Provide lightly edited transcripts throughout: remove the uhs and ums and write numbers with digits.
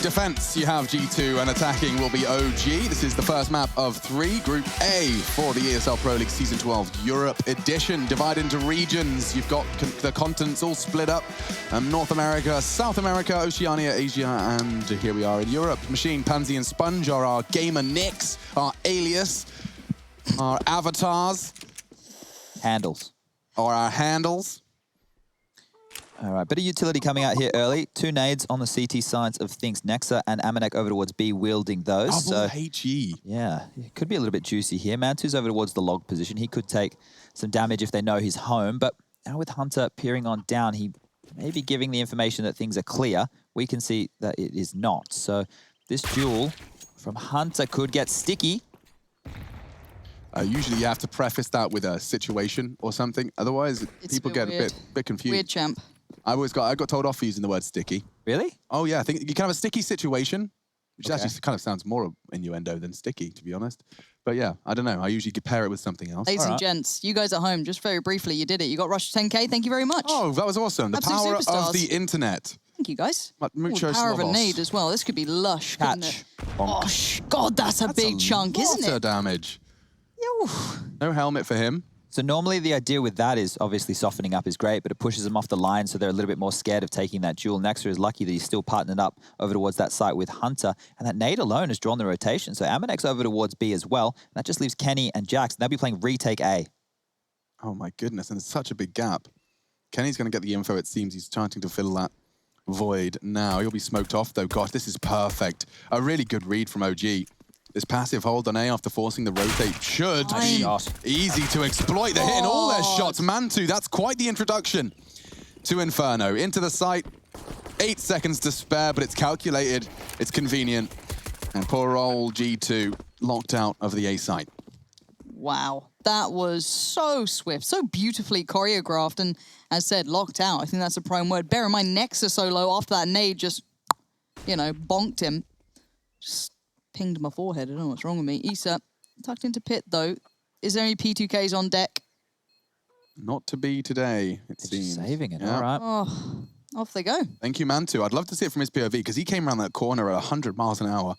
defense, you have G2, and attacking will be OG. This is the first map of 3, Group A for the ESL Pro League Season 12 Europe Edition. Divided into regions, you've got the continents all split up. North America, South America, Oceania, Asia, and here we are in Europe. Machine, Pansy, and Sponge are our gamer nicks, our alias, our avatars. Handles. Or our handles. All right, bit of utility coming out here early. 2 nades on the CT sides of things. Nexa and Amanek over towards B wielding those. Double HE. Yeah, it could be a little bit juicy here. Mantu's over towards the log position. He could take some damage if they know he's home. But now with Hunter peering on down, he may be giving the information that things are clear. We can see that it is not. So this duel from Hunter could get sticky. Usually you have to preface that with a situation or something. Otherwise, people get a bit confused. Weird champ. I got told off for using the word sticky. Really? Oh yeah, I think you can have a sticky situation, which actually kind of sounds more innuendo than sticky, to be honest. But yeah, I don't know. I usually pair it with something else. Ladies and gents, you guys at home, just very briefly, you did it. You got rushed to 10K. Thank you very much. Oh, that was awesome. The power of the internet. Thank you, guys. Muchos power of a lobos. nade as well. This could be lush, couldn't it? Oh, God, that's a big chunk, isn't it? Damage. No helmet for him. So normally the idea with that is obviously softening up is great, but it pushes them off the line, so they're a little bit more scared of taking that duel. Nexa is lucky that he's still partnered up over towards that site with Hunter, and that nade alone has drawn the rotation. So Amanek's over towards B as well. And that just leaves Kenny and Jax. They'll be playing retake A. Oh my goodness, and it's such a big gap. Kenny's going to get the info, it seems. He's starting to fill that void now. He'll be smoked off, though. Gosh, this is perfect. A really good read from OG. This passive hold on A after forcing the rotate should be easy to exploit. They're hitting all their shots. Mantu, that's quite the introduction to Inferno. Into the site, 8 seconds to spare, but it's calculated, it's convenient. And poor old G2 locked out of the A site. Wow, that was so swift, so beautifully choreographed, and as said, locked out. I think that's a prime word. Bear in mind, Nexa solo after that nade just, you know, bonked him. Just pinged my forehead. I don't know what's wrong with me. Issa, tucked into pit, though. Is there any P2Ks on deck? Not to be today, it seems. Saving it, all right. Oh, off they go. Thank you, Mantu. I'd love to see it from his POV, because he came around that corner at 100 miles an hour.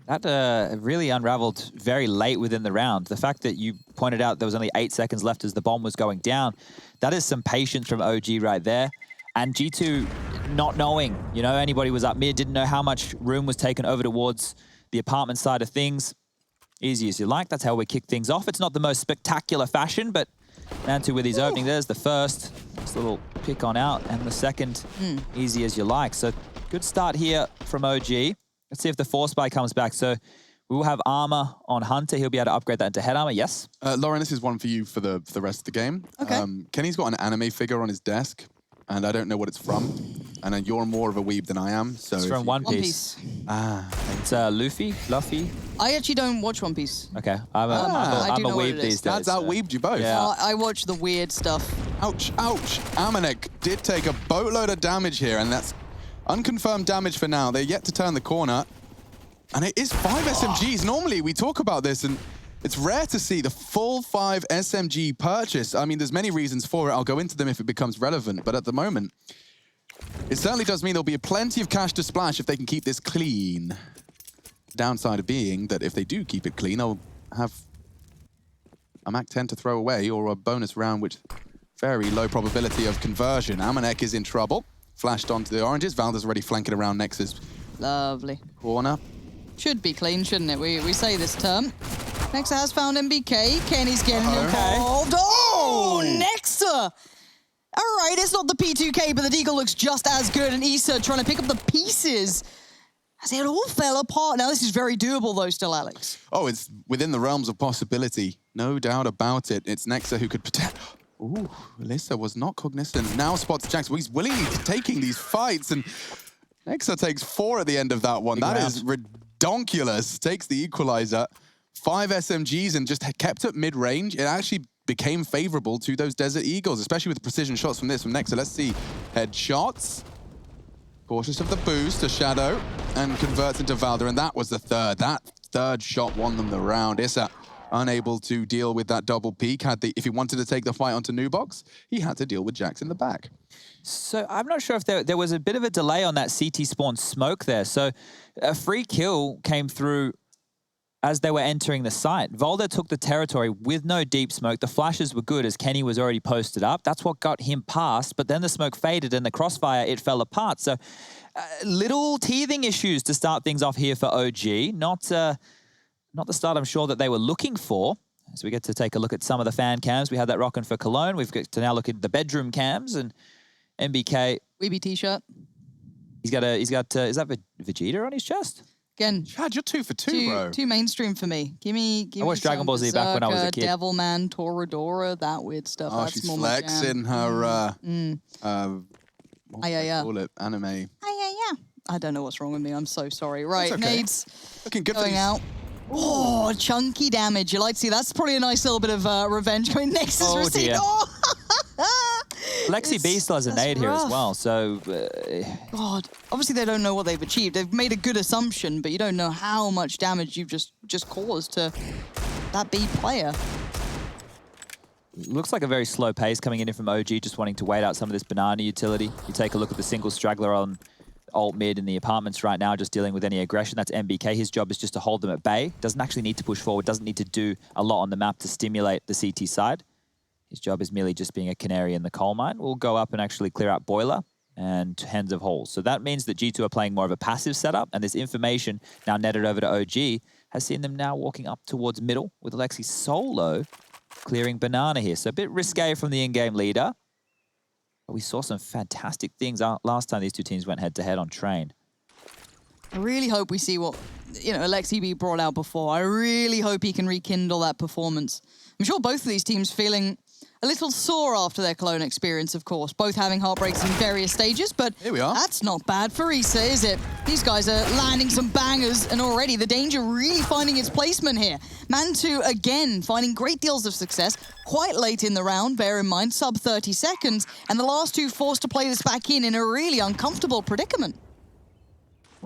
That really unraveled very late within the round. The fact that you pointed out there was only 8 seconds left as the bomb was going down, that is some patience from OG right there. And G2 not knowing, you know, anybody was up mid, didn't know how much room was taken over towards the apartment side of things. Easy as you like, that's how we kick things off. It's not the most spectacular fashion, but Mantu with his opening, there's the first. Just a little pick on out, and the second, easy as you like. So good start here from OG. Let's see if the force buy comes back. So we will have armor on Hunter. He'll be able to upgrade that into head armor, yes? Lauren, this is one for you for the rest of the game. Okay. Kenny's got an anime figure on his desk, and I don't know what it's from. And you're more of a weeb than I am, so... It's from One Piece. It's Luffy? I actually don't watch One Piece. Okay, I'm a weeb these days. That's out-weebed you both. Yeah. I watch the weird stuff. Ouch, ouch. Amanek did take a boatload of damage here, and that's unconfirmed damage for now. They're yet to turn the corner. And it is 5 SMGs. Normally, we talk about this, and it's rare to see the full 5 SMG purchase. I mean, there's many reasons for it. I'll go into them if it becomes relevant. But at the moment, it certainly does mean there'll be plenty of cash to splash if they can keep this clean. Downside of being that if they do keep it clean, they'll have a Mac 10 to throw away or a bonus round, which very low probability of conversion. Amanek is in trouble. Flashed onto the oranges. Valda's already flanking around Nex's Lovely. corner. Should be clean, shouldn't it? We say this term. Nexa has found MBK. Kenny's getting involved. Oh, Nexa! All right, it's not the P2K, but the deagle looks just as good. And Issa trying to pick up the pieces as it all fell apart. Now, this is very doable, though, still, Alex. Oh, it's within the realms of possibility. No doubt about it. It's Nexa who could protect... Ooh, Alyssa was not cognizant. Now spots Jax. Well, he's willingly taking these fights, and Nexa takes 4 at the end of that one. That is redonkulous. Takes the equalizer. 5 SMGs and just kept at mid-range. It actually became favorable to those Desert Eagles, especially with the precision shots from Nexa. Let's see. Headshots. Cautious of the boost to Shadow and converts into Valda, and that was the third. That third shot won them the round. Issa unable to deal with that double peek. If he wanted to take the fight onto Nubox, he had to deal with Jax in the back. So I'm not sure if there was a bit of a delay on that CT spawn smoke there. So a free kill came through as they were entering the site. Volder took the territory with no deep smoke. The flashes were good as Kenny was already posted up. That's what got him past, but then the smoke faded and the crossfire, it fell apart. So little teething issues to start things off here for OG. Not the start I'm sure that they were looking for. As we get to take a look at some of the fan cams. We had that rocking for Cologne. We've got to now look at the bedroom cams and MBK. Weeby t-shirt. Is that Vegeta on his chest? Again, Chad, you're 2 for 2, bro. Too mainstream for me. Give me I watched Dragon Ball Z back when I was a kid. Devilman, Toradora, that weird stuff. Oh, That's she's more my flexing jam. her, what do yeah. call it? Anime. Yeah. I don't know what's wrong with me. I'm so sorry. Right, okay. nades Looking good for going these. out. Oh, chunky damage. You like to see that's probably a nice little bit of revenge coming. Nexus Oh, receipt. dear. Oh. Lexi B still has a That's nade here as rough. well, so... God, obviously they don't know what they've achieved. They've made a good assumption, but you don't know how much damage you've just caused to that B player. Looks like a very slow pace coming in from OG, just wanting to wait out some of this banana utility. You take a look at the single straggler on alt mid in the apartments right now, just dealing with any aggression. That's MBK. His job is just to hold them at bay. Doesn't actually need to push forward, doesn't need to do a lot on the map to stimulate the CT side. His job is merely just being a canary in the coal mine. We'll go up and actually clear out Boiler and Hens of Holes. So that means that G2 are playing more of a passive setup, and this information now netted over to OG has seen them now walking up towards middle with Alexi solo clearing banana here. So a bit risque from the in-game leader. But we saw some fantastic things last time these two teams went head-to-head on Train. I really hope we see what, Alexi B brought out before. I really hope he can rekindle that performance. I'm sure both of these teams feeling a little sore after their Cologne experience, of course, both having heartbreaks in various stages, but Here we are. That's not bad for Issa, is it? These guys are landing some bangers, and already the danger really finding its placement here. Mantu, again, finding great deals of success, quite late in the round, bear in mind, sub 30 seconds, and the last two forced to play this back in a really uncomfortable predicament.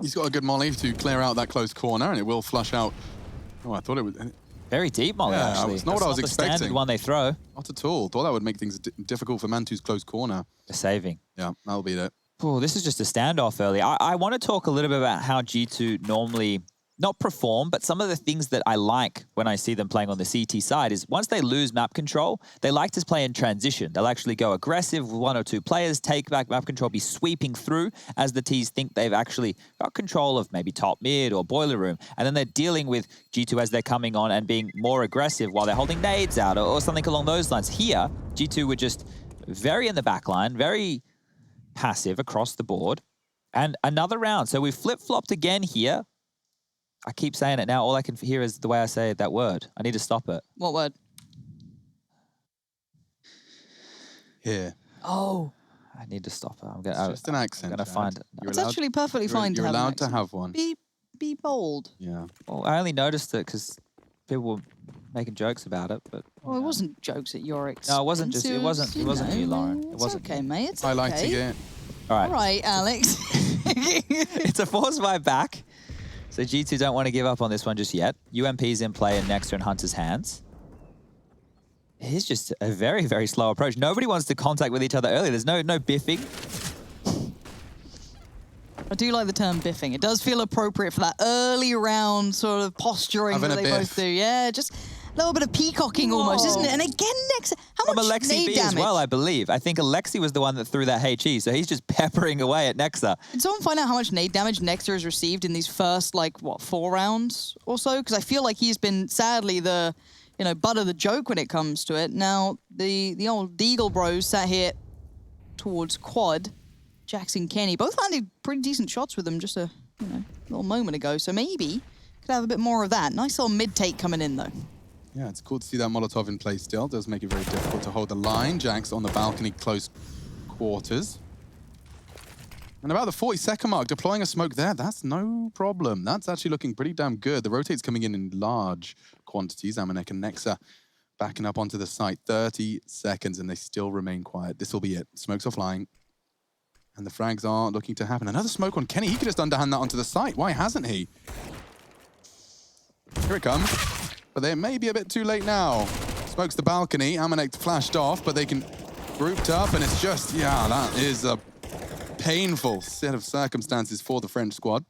He's got a good molly to clear out that close corner, and it will flush out. Oh, I thought it would. Very deep molly, Yeah, actually. it's not what I was the expecting. standard one they throw. Not at all. Thought that would make things difficult for Mantu's close corner. They're saving. Yeah, that'll be it. Oh, this is just a standoff early. I want to talk a little bit about how G2 normally, not perform, but some of the things that I like when I see them playing on the CT side is once they lose map control, they like to play in transition. They'll actually go aggressive with one or two players, take back map control, be sweeping through as the Ts think they've actually got control of maybe top mid or boiler room. And then they're dealing with G2 as they're coming on and being more aggressive while they're holding nades out or something along those lines. Here, G2 were just very in the back line, very passive across the board. And another round. So we've flip-flopped again here. I keep saying it now. All I can hear is the way I say that word. I need to stop it. What word? Here. Oh. I need to stop it. It's just an accent. I'm going to Chad. find it. You're It's actually perfectly fine to You're have an allowed to accent. have one. Be bold. Yeah. Well, I only noticed it because people were making jokes about it, but Well, it wasn't jokes at your expense. No, it wasn't just- it wasn't you, Lauren. It It's wasn't okay, you. mate. It's Highlighting okay. it. all right. All right, Alex. It's a force fight back. So G2 don't want to give up on this one just yet. UMP's in play in Nexter and Hunter's hands. It is just a very, very slow approach. Nobody wants to contact with each other early. There's no biffing. I do like the term biffing. It does feel appropriate for that early round sort of posturing Having that a they biff. both do. Yeah, just a little bit of peacocking almost, isn't it? And again, Nexter, how From much Alexi nade B damage? as well, I believe. I think Alexi was the one that threw that HE, so he's just peppering away at Nexter. Did someone find out how much nade damage Nexter has received in these first, 4 rounds or so? Because I feel like he's been, sadly, the, butt of the joke when it comes to it. Now, the old Deagle bros sat here towards quad. Jackson Kenny both landed pretty decent shots with them just a little moment ago. So maybe could have a bit more of that. Nice little mid-take coming in, though. Yeah, it's cool to see that Molotov in play still. Does make it very difficult to hold the line. Jax on the balcony, close quarters. And about the 40-second mark, deploying a smoke there, that's no problem. That's actually looking pretty damn good. The rotate's coming in large quantities. Amanek and Nexa backing up onto the site. 30 seconds, and they still remain quiet. This will be it. Smokes are flying. And the frags are looking to happen. Another smoke on Kenny. He could just underhand that onto the site. Why hasn't he? Here it comes. but they may be a bit too late now. Smokes the balcony. Amanek flashed off, but they can grouped up, and it's just, yeah, that is a painful set of circumstances for the French squad.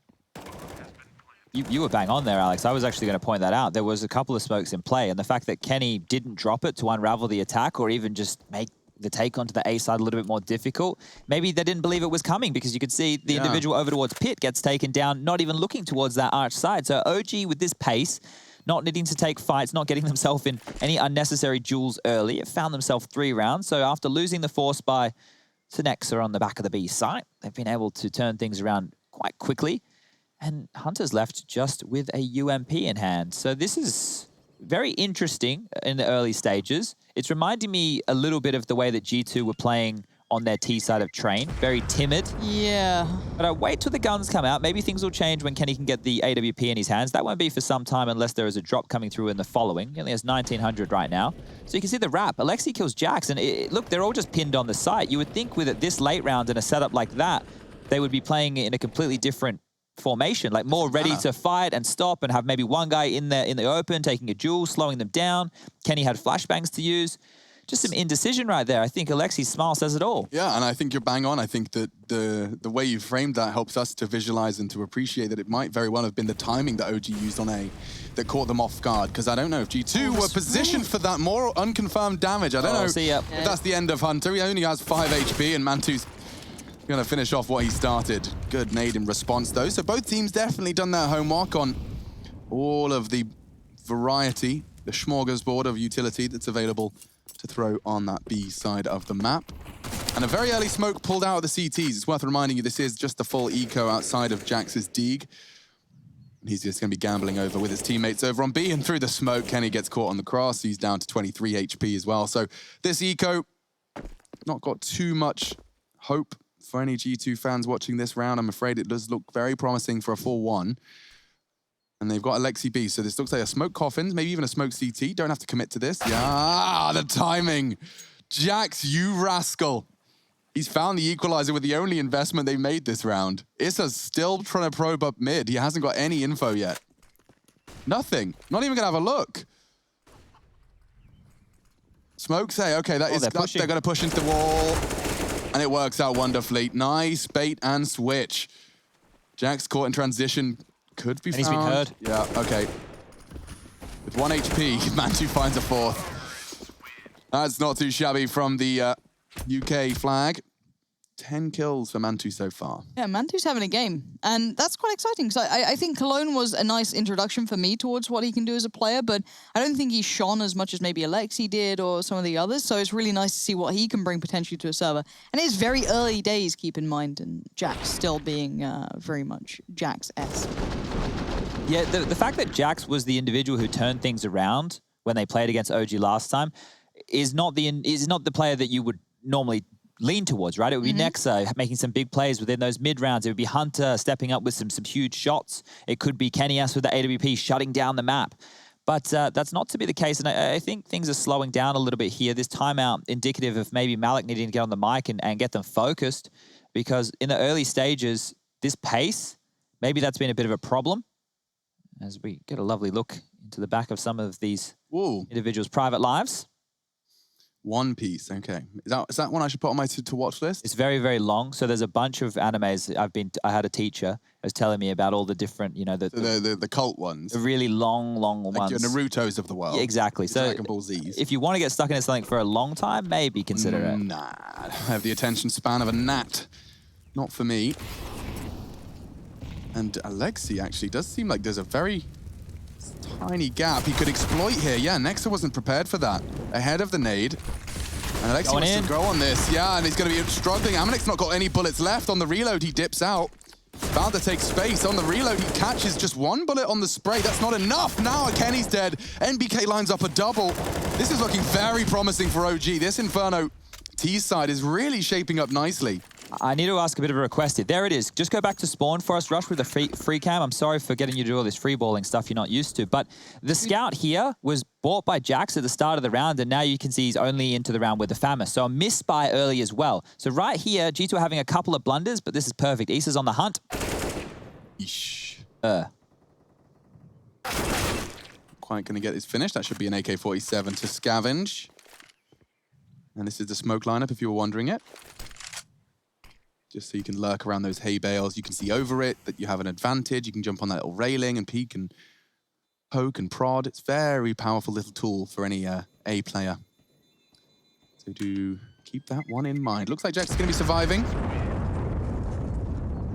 You were bang on there, Alex. I was actually going to point that out. There was a couple of smokes in play, and the fact that Kenny didn't drop it to unravel the attack or even just make the take onto the A side a little bit more difficult, maybe they didn't believe it was coming, because you could see the individual over towards Pit gets taken down, not even looking towards that arch side. So OG with this pace, not needing to take fights, not getting themselves in any unnecessary duels early, it found themselves 3 rounds. So after losing the force by Synexa on the back of the B site, they've been able to turn things around quite quickly. And Hunter's left just with a UMP in hand. So this is very interesting in the early stages. It's reminding me a little bit of the way that G2 were playing on their T side of Train. Very timid. Yeah. But wait till the guns come out. Maybe things will change when Kenny can get the AWP in his hands. That won't be for some time unless there is a drop coming through in the following. He only has 1900 right now. So you can see the wrap. Alexi kills Jax. And look, they're all just pinned on the site. You would think with it this late round in a setup like that, they would be playing in a completely different formation, like more ready to fight and stop and have maybe one guy in the open taking a duel, slowing them down. Kenny had flashbangs to use. Just some indecision right there. I think Alexi's smile says it all. Yeah, and I think you're bang on. I think that the way you framed that helps us to visualize and to appreciate that it might very well have been the timing that OG used on A that caught them off guard, because I don't know if G2 were positioned for that more unconfirmed damage. I don't know if that's the end of Hunter. He only has 5 HP, and Mantu's going to finish off what he started. Good nade in response, though. So both teams definitely done their homework on all of the variety, the smorgasbord of utility that's available to throw on that B side of the map. And a very early smoke pulled out of the CTs. It's worth reminding you this is just the full eco outside of Jax's Deeg. He's just going to be gambling over with his teammates over on B, and through the smoke, Kenny gets caught on the cross. He's down to 23 HP as well. So this eco, not got too much hope for any G2 fans watching this round. I'm afraid it does look very promising for a 4-1. And they've got Alexi B, so this looks like a smoke coffin, maybe even a smoke CT. Don't have to commit to this. Yeah, the timing. Jax, you rascal. He's found the equalizer with the only investment they made this round. Issa's still trying to probe up mid. He hasn't got any info yet. Nothing. Not even going to have a look. Smoke say, okay, they're going to push into the wall. And it works out wonderfully. Nice bait and switch. Jax caught in transition. Could be found. He's been heard. Yeah, okay. With 1 HP, Mantu finds a 4th. That's not too shabby from the UK flag. 10 kills for Mantu so far. Yeah, Mantu's having a game. And that's quite exciting. So I think Cologne was a nice introduction for me towards what he can do as a player, but I don't think he shone as much as maybe Alexi did or some of the others. So it's really nice to see what he can bring potentially to a server. And it is very early days, keep in mind, and Jax still being very much Jax-esque. Yeah, the fact that Jax was the individual who turned things around when they played against OG last time is not the player that you would normally lean towards, right? It would be Nexa making some big plays within those mid rounds. It would be Hunter stepping up with some huge shots. It could be Kenny S with the AWP shutting down the map. But that's not to be the case, and I think things are slowing down a little bit here. This timeout indicative of maybe Malik needing to get on the mic and get them focused, because in the early stages, this pace, maybe that's been a bit of a problem. As we get a lovely look into the back of some of these individuals' private lives. One Piece, okay. Is that one I should put on my to-watch list? It's very, very long. So there's a bunch of animes. I had a teacher who was telling me about all the different, the cult ones. The really long like ones. Your Narutos of the world. Yeah, exactly. So Dragon Ball Z's. If you want to get stuck into something for a long time, maybe consider it. Nah, I have the attention span of a gnat. Not for me. And Alexi actually does seem like there's a very tiny gap he could exploit here. Yeah, Nexa wasn't prepared for that. Ahead of the nade. And Alexi wants to go on this. Yeah, and he's going to be struggling. Amanek's not got any bullets left. On the reload, he dips out. About to take space. On the reload, he catches just 1 bullet on the spray. That's not enough. Now Kenny's dead. NBK lines up a double. This is looking very promising for OG. This Inferno T side is really shaping up nicely. I need to ask a bit of a request here. There it is. Just go back to spawn for us, Rush, with a free cam. I'm sorry for getting you to do all this free balling stuff you're not used to. But the scout here was bought by Jax at the start of the round, and now you can see he's only into the round with the Famous. So a miss by early as well. So right here, G2 are having a couple of blunders, but this is perfect. Issa's on the hunt. Eesh. quite going to get his finish. That should be an AK-47 to scavenge. And this is the smoke lineup, if you were wondering it. Just so you can lurk around those hay bales. You can see over it that you have an advantage. You can jump on that little railing and peek and poke and prod. It's a very powerful little tool for any A player. So do keep that one in mind. Looks like Jax is going to be surviving.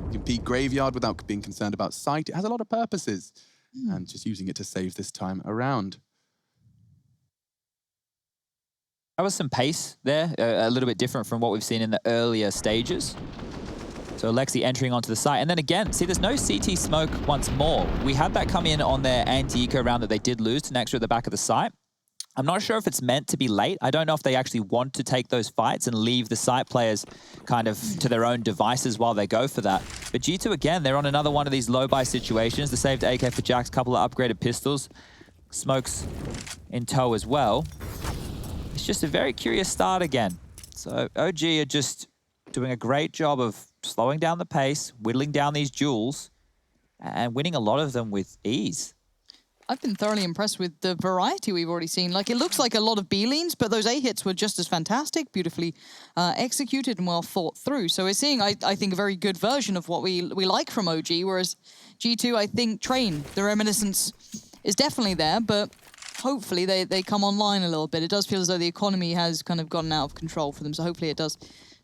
You can peek graveyard without being concerned about sight. It has a lot of purposes. And just using it to save this time around. That was some pace there, a little bit different from what we've seen in the earlier stages. So Alexi entering onto the site. And then again, see, there's no CT smoke once more. We had that come in on their anti-eco round that they did lose to Nextra at the back of the site. I'm not sure if it's meant to be late. I don't know if they actually want to take those fights and leave the site players kind of to their own devices while they go for that. But G2, again, they're on another one of these low-buy situations. The saved AK for Jax, couple of upgraded pistols. Smokes in tow as well. It's just a very curious start again. So OG are just doing a great job of slowing down the pace, whittling down these duels, and winning a lot of them with ease. I've been thoroughly impressed with the variety we've already seen. Like, it looks like a lot of B-leans, but those A hits were just as fantastic, beautifully executed and well thought through. So we're seeing, I think, a very good version of what we like from OG, whereas G2, I think, Train, the reminiscence is definitely there, but hopefully they come online a little bit. It does feel as though the economy has kind of gotten out of control for them, so hopefully it does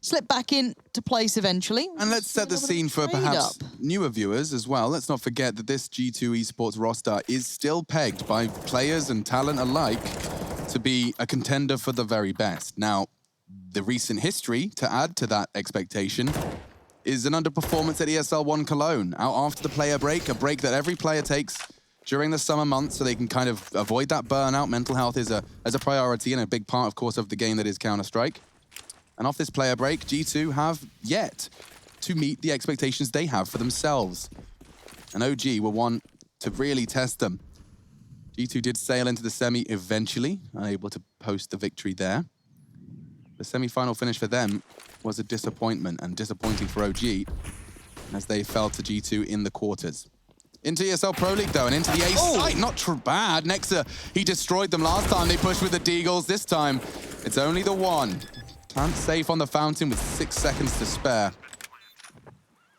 slip back into place eventually. And let's set the scene for perhaps newer viewers as well. Let's not forget that this G2 Esports roster is still pegged by players and talent alike to be a contender for the very best. Now, the recent history to add to that expectation is an underperformance at ESL 1 Cologne, out after the player break, a break that every player takes during the summer months so they can kind of avoid that burnout. Mental health is a priority and a big part, of course, of the game that is Counter-Strike. And off this player break, G2 have yet to meet the expectations they have for themselves. And OG were one to really test them. G2 did sail into the semi eventually, unable to post the victory there. The semi-final finish for them was a disappointment, and disappointing for OG as they fell to G2 in the quarters. Into ESL Pro League, though, and into the A site. Not bad. Nexa, he destroyed them last time. They pushed with the Deagles. This time, it's only the one. Plant safe on the fountain with 6 seconds to spare.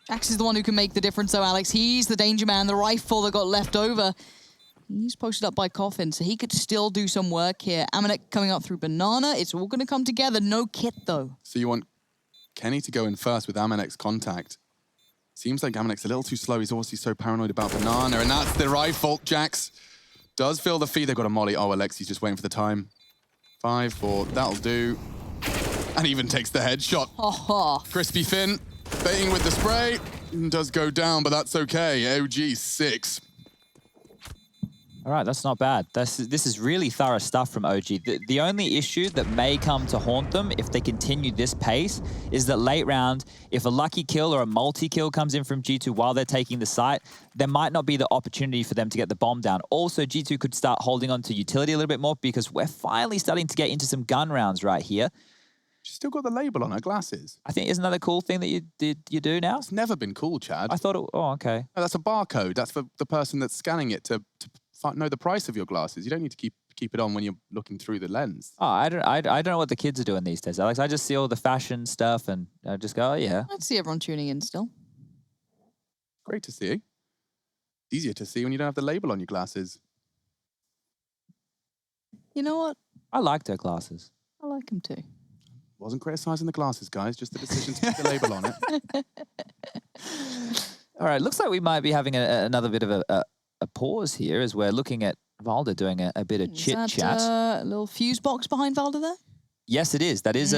Jax is the one who can make the difference, though, Alex. He's the danger man, the rifle that got left over. He's posted up by Coffin, so he could still do some work here. Amanek coming up through Banana. It's all going to come together. No kit, though. So you want Kenny to go in first with Amanek's contact. Seems like Amanek's a little too slow. He's obviously so paranoid about Banana, and that's the rifle. Jax does feel the feed. They've got a molly. Oh, Alexi's just waiting for the time. 5, 4, that'll do. And even takes the headshot. Crispy Finn, baiting with the spray. Does go down, but that's okay. OG 6. All right, that's not bad. This is really thorough stuff from OG. The only issue that may come to haunt them if they continue this pace is that late round, if a lucky kill or a multi-kill comes in from G2 while they're taking the site, there might not be the opportunity for them to get the bomb down. Also, G2 could start holding on to utility a little bit more because we're finally starting to get into some gun rounds right here. She's still got the label on her glasses. I think, isn't that a cool thing that you do now? It's never been cool, Chad. I thought, oh, okay. No, that's a barcode. That's for the person that's scanning it to know the price of your glasses. You don't need to keep it on when you're looking through the lens. Oh, I don't know what the kids are doing these days, Alex. I just see all the fashion stuff and I just go, oh, yeah. I'd see everyone tuning in still. Great to see. Easier to see when you don't have the label on your glasses. You know what? I liked her glasses. I like them too. Wasn't criticising the glasses, guys. Just the decision to keep the label on it. All right, looks like we might be having another bit of a pause here as we're looking at Valda doing a bit of chit-chat. A little fuse box behind Valda there? Yes, it is. That is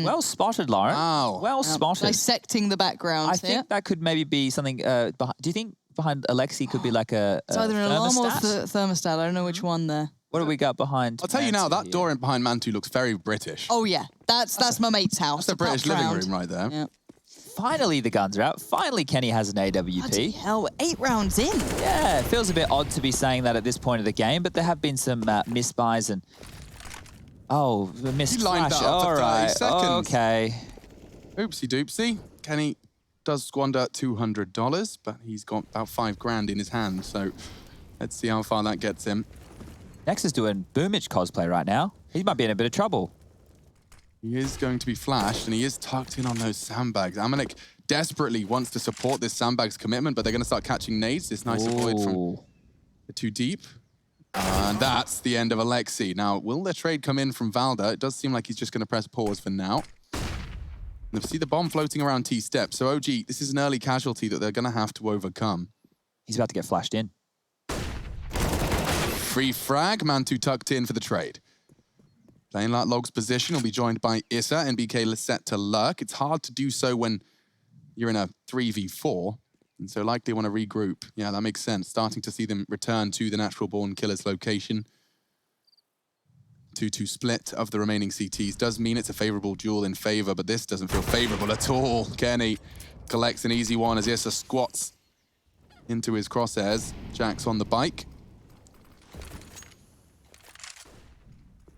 well spotted, Lauren. Wow. Well spotted. Dissecting the background. I think that could maybe be something. Do you think behind Alexi could be like a it's either an alarm or thermostat? I don't know which one there. What do we got behind? I'll tell you now, that door in behind Mantu looks very British. Oh yeah, that's my mate's house. That's a British living room right there. Yeah. Finally, the guns are out. Finally, Kenny has an AWP. Bloody hell, 8 rounds in. Yeah, it feels a bit odd to be saying that at this point of the game, but there have been some misbuys and... Oh, the missed lined flash. that up for All 30 right. seconds. Okay. Oopsie doopsie. Kenny does squander $200, but he's got about $5 grand in his hand, so let's see how far that gets him. Nex is doing Boomich cosplay right now. He might be in a bit of trouble. He is going to be flashed, and he is tucked in on those sandbags. Amanek desperately wants to support this sandbags commitment, but they're going to start catching nades. This nice avoid from too deep. And that's the end of Alexi. Now, will the trade come in from Valda? It does seem like he's just going to press pause for now. And see the bomb floating around T-step. So OG, this is an early casualty that they're going to have to overcome. He's about to get flashed in. Free frag, Mantu tucked in for the trade. Playing like Log's position will be joined by Issa, NBK set to lurk. It's hard to do so when you're in a 3v4, and so likely want to regroup. Yeah, that makes sense. Starting to see them return to the natural born killer's location. 2-2 split of the remaining CTs does mean it's a favorable duel in favor, but this doesn't feel favorable at all. Kenny collects an easy one as Issa squats into his crosshairs. Jack's on the bike.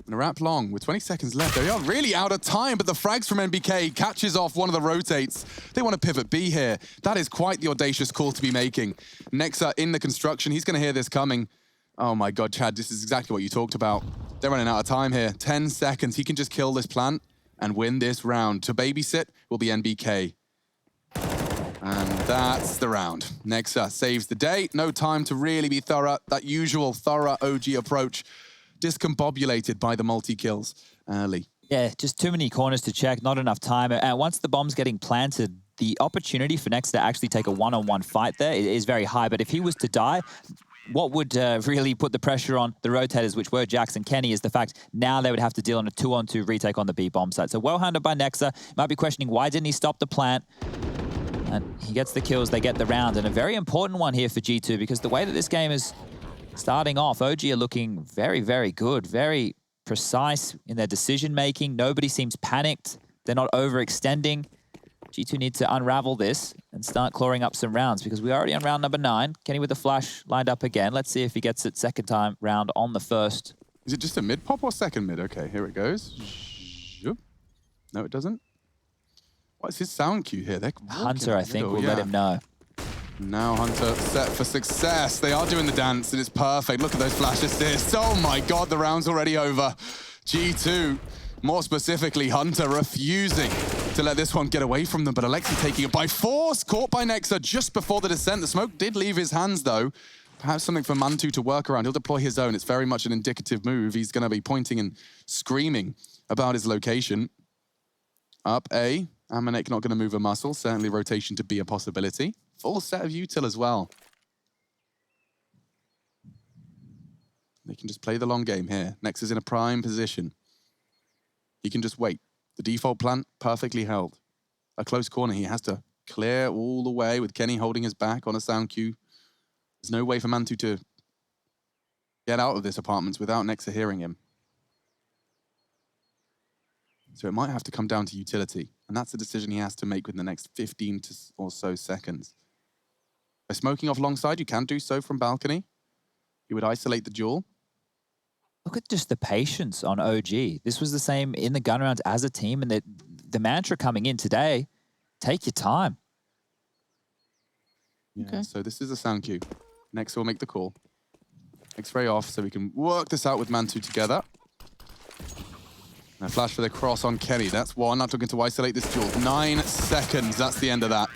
And a wrap long with 20 seconds left. They are really out of time, but the frags from NBK catches off one of the rotates. They want to pivot B here. That is quite the audacious call to be making. Nexa in the construction. He's going to hear this coming. Oh my God, Chad, this is exactly what you talked about. They're running out of time here. 10 seconds. He can just kill this plant and win this round. To babysit will be NBK. And that's the round. Nexa saves the day. No time to really be thorough. That usual thorough OG approach. Discombobulated by the multi-kills early. Yeah, just too many corners to check, not enough time. And once the bomb's getting planted, the opportunity for Nex to actually take a one-on-one fight there is very high. But if he was to die, what would really put the pressure on the rotators, which were Jax and Kenny, is the fact now they would have to deal on a 2-on-2 retake on the B bomb site. So well handled by Nexa. Might be questioning why didn't he stop the plant? And he gets the kills, they get the round. And a very important one here for G2, because the way that this game is starting off, OG are looking very, very good, very precise in their decision-making. Nobody seems panicked. They're not overextending. G2 need to unravel this and start clawing up some rounds, because we're already on round number 9. Kenny with the flash lined up again. Let's see if he gets it second time round on the first. Is it just a mid pop or second mid? Okay, here it goes. No, it doesn't. What's his sound cue here? Hunter, I think, will let him know. Now Hunter set for success. They are doing the dance, and it's perfect. Look at those flash assists. Oh my God, the round's already over. G2, more specifically Hunter, refusing to let this one get away from them, but Alexi taking it by force. Caught by Nexa just before the descent. The smoke did leave his hands though. Perhaps something for Mantu to work around. He'll deploy his own. It's very much an indicative move. He's going to be pointing and screaming about his location. Up A. Amanek not going to move a muscle. Certainly rotation to be a possibility. Full set of util as well. They can just play the long game here. Nex is in a prime position. He can just wait. The default plant perfectly held. A close corner. He has to clear all the way with Kenny holding his back on a sound cue. There's no way for Mantu to get out of this apartment without Nexa hearing him. So it might have to come down to utility. And that's a decision he has to make within the next 15 or so seconds. By smoking off alongside, you can do so from balcony. He would isolate the duel. Look at just the patience on OG. This was the same in the gun rounds as a team, and the mantra coming in today, take your time. Yeah, okay. So this is a sound cue. Next, we'll make the call. X-ray off so we can work this out with Mantu together. And a flash for the cross on Kenny. That's one. Not looking to isolate this duel. 9 seconds. That's the end of that.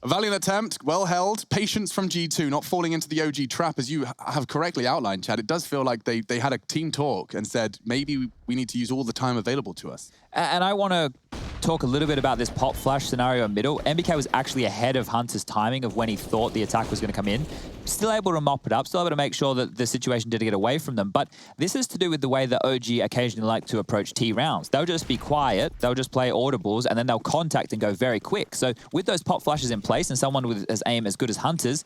A valiant attempt, well held. Patience from G2, not falling into the OG trap, as you have correctly outlined, Chad. It does feel like they had a team talk and said, maybe we need to use all the time available to us. And I want to talk a little bit about this pop flash scenario in middle. NBK was actually ahead of Hunter's timing of when he thought the attack was going to come in. Still able to mop it up, still able to make sure that the situation didn't get away from them. But this is to do with the way that OG occasionally like to approach T rounds. They'll just be quiet, they'll just play audibles, and then they'll contact and go very quick. So with those pop flashes in place and someone with as aim as good as Hunter's,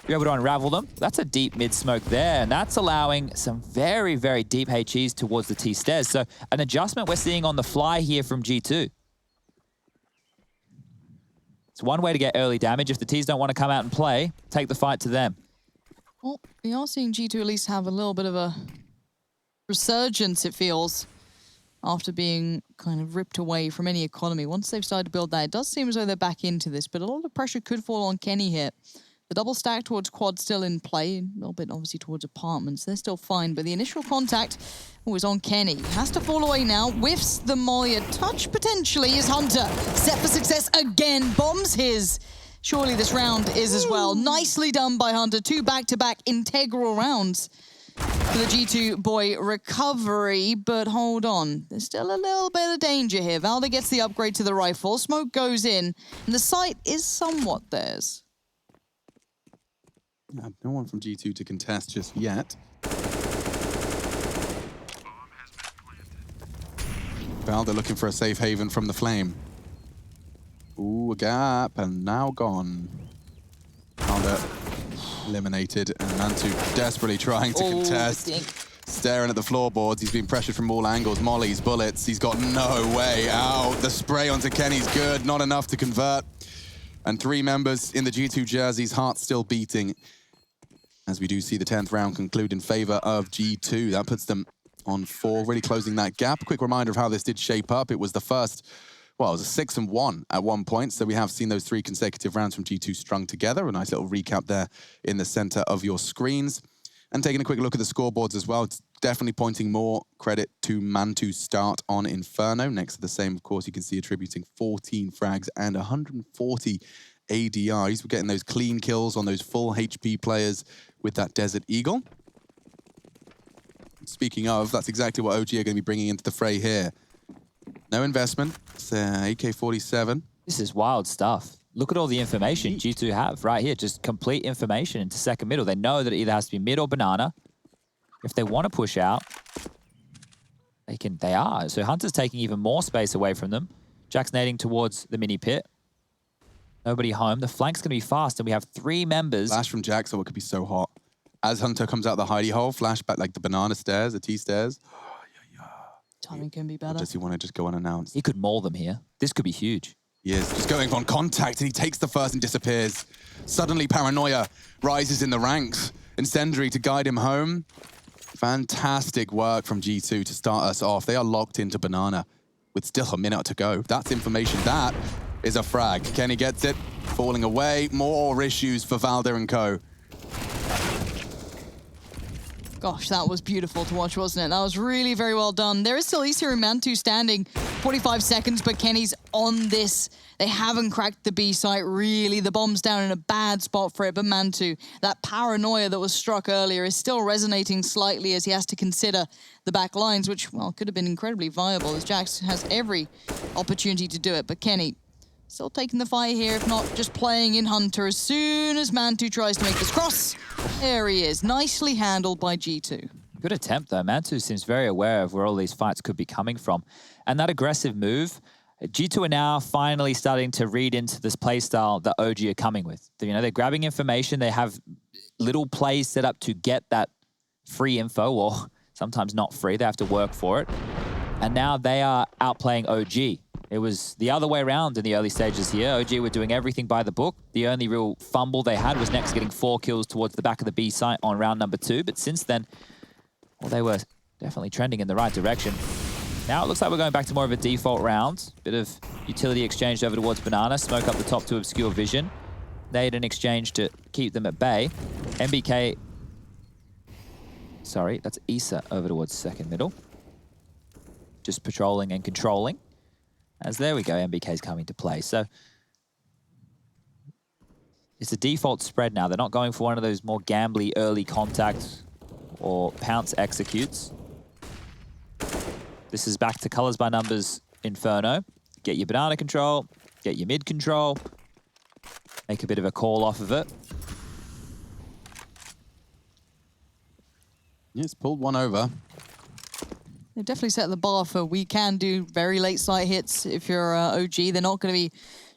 you're able to unravel them. That's a deep mid smoke there, and that's allowing some very, very deep HEs towards the T stairs. So an adjustment we're seeing on the fly here from G2. It's one way to get early damage. If the Ts don't want to come out and play, take the fight to them. Well, we are seeing G2 at least have a little bit of a resurgence, it feels, after being kind of ripped away from any economy. Once they've started to build that, it does seem as though they're back into this, but a lot of pressure could fall on Kenny here. The double stack towards quad still in play, a little bit obviously towards apartments. They're still fine, but the initial contact was on Kenny. Has to fall away now, whiffs the molly a touch potentially as Hunter set for success again, bombs his. Surely this round is as well. Nicely done by Hunter, 2 back-to-back integral rounds for the G2 boy recovery, but hold on. There's still a little bit of danger here. Valde gets the upgrade to the rifle, smoke goes in, and the site is somewhat theirs. No one from G2 to contest just yet. Valde looking for a safe haven from the flame. Ooh, a gap, and now gone. Valde eliminated, and Mantu desperately trying to contest. Staring at the floorboards, he's been pressured from all angles. Mollies, bullets, he's got no way out. The spray onto Kenny's good, not enough to convert. And 3 members in the G2 jerseys, hearts still beating. As we do see the 10th round conclude in favor of G2. That puts them on 4, really closing that gap. Quick reminder of how this did shape up. It was the first, well, it was a 6-1 at one point. So we have seen those 3 consecutive rounds from G2 strung together. A nice little recap there in the center of your screens. And taking a quick look at the scoreboards as well, it's definitely pointing more credit to Mantu's start on Inferno. Next to the same, of course, you can see attributing 14 frags and 140 ADRs. We're getting those clean kills on those full HP players with that Desert Eagle. Speaking of, that's exactly what OG are going to be bringing into the fray here. No investment. It's AK-47. This is wild stuff. Look at all the information G2 have right here. Just complete information into second middle. They know that it either has to be mid or banana. If they want to push out, they are. So Hunter's taking even more space away from them. Jack's nading towards the mini pit. Nobody home. The flank's going to be fast, and we have 3 members. Flash from Jack, so it could be so hot. As Hunter comes out the hidey hole, flash back like the banana stairs, the T stairs. Timing can be better. Or does he want to just go unannounced? He could maul them here. This could be huge. He is just going on contact, and he takes the first and disappears. Suddenly, paranoia rises in the ranks. Incendiary to guide him home. Fantastic work from G2 to start us off. They are locked into banana with still a minute to go. That's information. That is a frag. Kenny gets it, falling away. More issues for Valde and co. Gosh, that was beautiful to watch, wasn't it? That was really very well done. There is still Issa and Mantu standing 45 seconds, but Kenny's on this. They haven't cracked the B site, really. The bomb's down in a bad spot for it, but Mantu, that paranoia that was struck earlier is still resonating slightly as he has to consider the back lines, which, well, could have been incredibly viable as Jax has every opportunity to do it. But Kenny still taking the fight here, if not just playing in Hunter. As soon as Mantu tries to make this cross, there he is. Nicely handled by G2. Good attempt, though. Mantu seems very aware of where all these fights could be coming from. And that aggressive move, G2 are now finally starting to read into this playstyle that OG are coming with. You know, they're grabbing information. They have little plays set up to get that free info, or sometimes not free. They have to work for it. And now they are outplaying OG. It was the other way around in the early stages here. OG were doing everything by the book. The only real fumble they had was Next getting 4 kills towards the back of the B site on round number 2. But since then, well, they were definitely trending in the right direction. Now it looks like we're going back to more of a default round. Bit of utility exchanged over towards Banana. Smoke up the top to obscure vision. Nade an exchange to keep them at bay. MBK... Sorry, that's Issa over towards second middle. Just patrolling and controlling. As there we go, MBK's coming to play. So it's a default spread now. They're not going for one of those more gambly early contact or pounce executes. This is back to colors by numbers Inferno. Get your banana control, get your mid control, make a bit of a call off of it. Yes, pulled one over. They've definitely set the bar for we can do very late site hits if you're OG. They're not going to be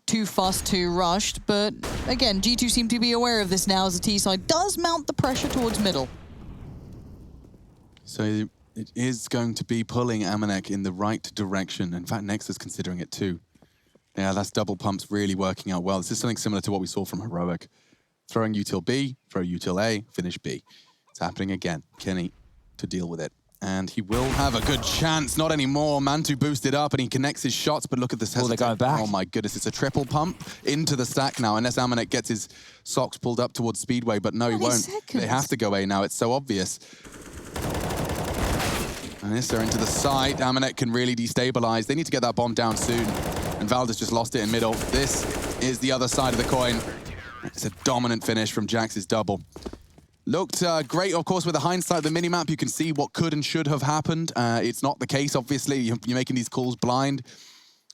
too fussed, too rushed. But again, G2 seem to be aware of this now as the T side does mount the pressure towards middle. So it is going to be pulling Amanek in the right direction. In fact, Nexus considering it too. Yeah, that's double pumps really working out well. This is something similar to what we saw from Heroic. Throwing util B, throw util A, finish B. It's happening again. Kenny to deal with it. And he will have a good chance. Not anymore. Mantu boosted up and he connects his shots, but look at this. Oh, they're going back. Oh my goodness, it's a triple pump into the stack now, unless Amanek gets his socks pulled up towards Speedway, but no, he won't. Seconds. They have to go A now, it's so obvious. And this are into the site. Amanek can really destabilize. They need to get that bomb down soon. And Valda's just lost it in middle. This is the other side of the coin. It's a dominant finish from Jax's double. Looked great, of course, with the hindsight of the minimap. You can see what could and should have happened. It's not the case, obviously. You're making these calls blind.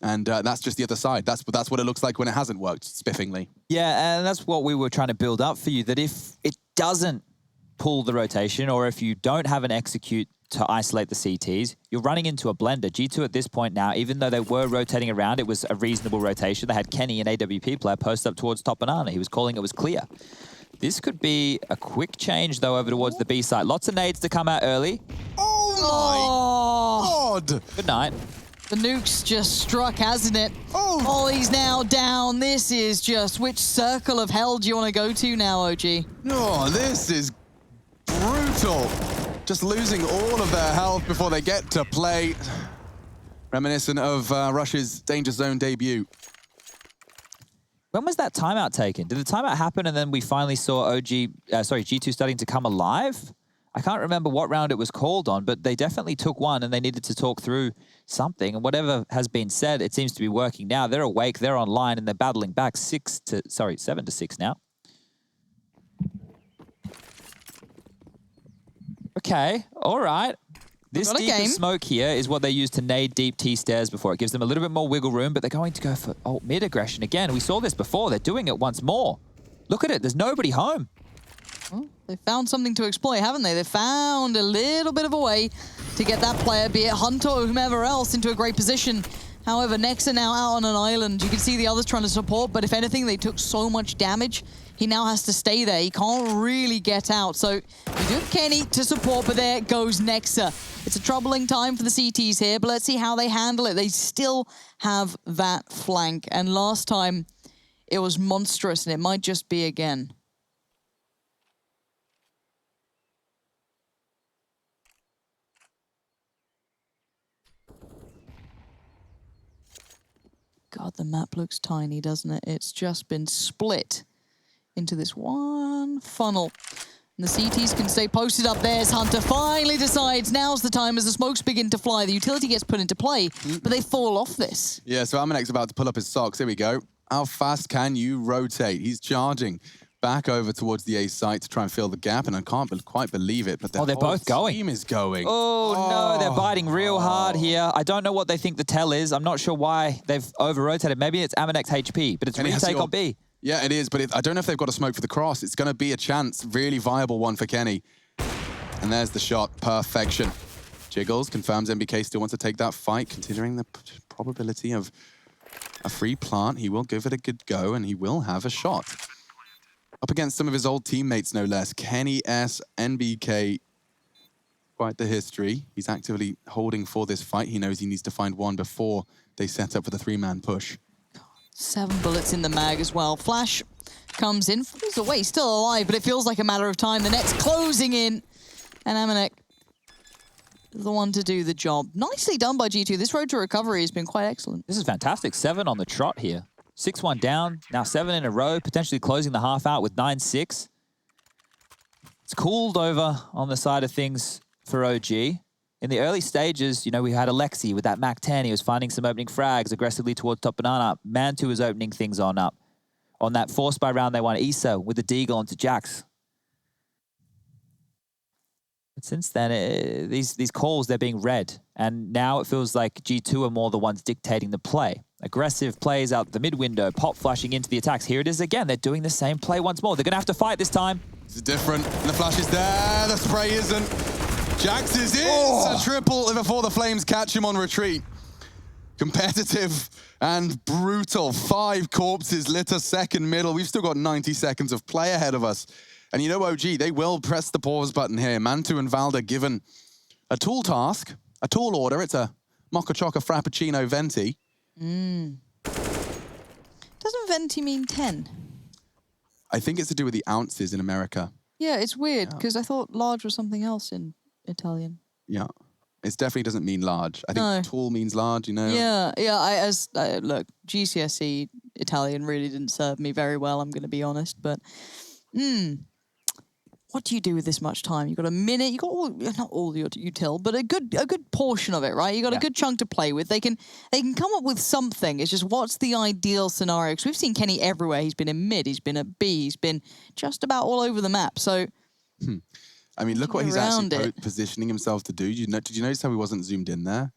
And that's just the other side. That's what it looks like when it hasn't worked spiffingly. Yeah, and that's what we were trying to build up for you, that if it doesn't pull the rotation or if you don't have an execute to isolate the CTs, you're running into a blender. G2 at this point now, even though they were rotating around, it was a reasonable rotation. They had Kenny, an AWP player, post up towards top banana. He was calling it was clear. This could be a quick change, though, over towards the B side. Lots of nades to come out early. Oh my God! Good night. The nuke's just struck, hasn't it? Oh. Ollie's now down. This is just, which circle of hell do you want to go to now, OG? Oh, this is brutal. Just losing all of their health before they get to play. Reminiscent of Rush's Danger Zone debut. When was that timeout taken? Did the timeout happen and then we finally saw G2 starting to come alive? I can't remember what round it was called on, but they definitely took one and they needed to talk through something. And whatever has been said, it seems to be working now. They're awake, they're online, and they're battling back 7-6 now. Okay, all right. This deeper smoke here is what they use to nade deep T-stairs before. It gives them a little bit more wiggle room, but they're going to go for mid-aggression again. We saw this before. They're doing it once more. Look at it. There's nobody home. Well, they found something to exploit, haven't they? They found a little bit of a way to get that player, be it Hunter or whomever else, into a great position. However, Nexa now out on an island. You can see the others trying to support, but if anything, they took so much damage. He now has to stay there. He can't really get out. So you do have Kenny to support, but there goes Nexa. It's a troubling time for the CTs here, but let's see how they handle it. They still have that flank. And last time, it was monstrous, and it might just be again. God, the map looks tiny, doesn't it? It's just been split into this one funnel. And the CTs can stay posted up there as Hunter finally decides now's the time as the smokes begin to fly. The utility gets put into play, but they fall off this. Yeah, so Amanek's about to pull up his socks. Here we go. How fast can you rotate? He's charging back over towards the A site to try and fill the gap, and I can't quite believe it, but they're both going. Team is going. Oh, no, they're biting real hard here. I don't know what they think the tell is. I'm not sure why they've over-rotated. Maybe it's Amanek's HP, but it's retake on B. Yeah, it is, but I don't know if they've got a smoke for the cross. It's going to be a chance, really viable one for Kenny. And there's the shot, perfection. Jiggles confirms MBK still wants to take that fight, considering the probability of a free plant. He will give it a good go, and he will have a shot. Up against some of his old teammates, no less. Kenny S, NBK, quite the history. He's actively holding for this fight. He knows he needs to find one before they set up for the three-man push. 7 bullets in the mag as well. Flash comes in, falls away, still alive, but it feels like a matter of time. The net's closing in, and Amanek is the one to do the job. Nicely done by G2. This road to recovery has been quite excellent. This is fantastic. 7 on the trot here. 6-1 down, now 7 in a row, potentially closing the half out with 9-6. It's cooled over on the side of things for OG. In the early stages, you know, we had Alexi with that MAC-10. He was finding some opening frags aggressively towards top banana. Mantu was opening things on up. On that 4-spy round, they won Issa with the Deagle onto Jax. But since then, these calls, they're being read. And now it feels like G2 are more the ones dictating the play. Aggressive plays out the mid-window, pop flashing into the attacks. Here it is again. They're doing the same play once more. They're going to have to fight this time. This is different. And the flash is there. The spray isn't. Jax is in. A triple before the Flames catch him on retreat. Competitive and brutal. 5 corpses lit a second middle. We've still got 90 seconds of play ahead of us. And you know, OG, they will press the pause button here. Mantu and Valda given a tool task, a tall order. It's a Mocha Choca Frappuccino Venti. Doesn't Venti mean 10? I think it's to do with the ounces in America. Yeah, it's weird, because I thought large was something else in Italian. Yeah. It definitely doesn't mean large. I think No. tall means large, you know? Yeah, yeah. Look, GCSE Italian really didn't serve me very well, I'm going to be honest. But, what do you do with this much time? You've got a minute. You got all, not all your util, but a good portion of it, right? You got a good chunk to play with. They can come up with something. It's just what's the ideal scenario? Because we've seen Kenny everywhere. He's been in mid. He's been at B. He's been just about all over the map. So. I mean, look what he's actually positioning himself to do. Did you notice how he wasn't zoomed in there?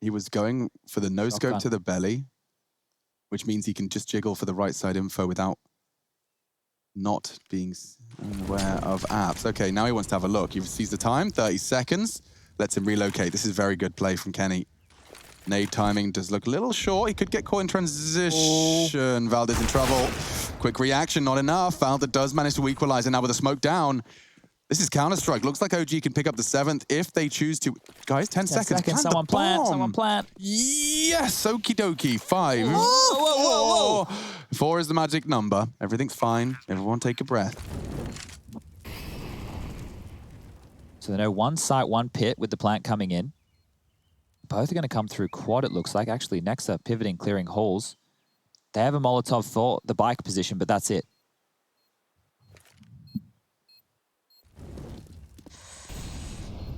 He was going for the no-scope to the belly, which means he can just jiggle for the right side info without not being aware of apps. Okay, now he wants to have a look. He sees the time, 30 seconds. Lets him relocate. This is very good play from Kenny. Nade timing does look a little short. He could get caught in transition. Valda's in trouble. Quick reaction, not enough. Valda does manage to equalize, and now with the smoke down, this is Counter-Strike. Looks like OG can pick up the 7th if they choose to. Guys, 10 seconds. Plant Someone the bomb. Someone plant. Yes, okie dokie. 5. Whoa. 4 is the magic number. Everything's fine. Everyone take a breath. So they know one site, one pit with the plant coming in. Both are going to come through quad, it looks like. Actually, Nexa pivoting, clearing halls. They have a Molotov for the bike position, but that's it.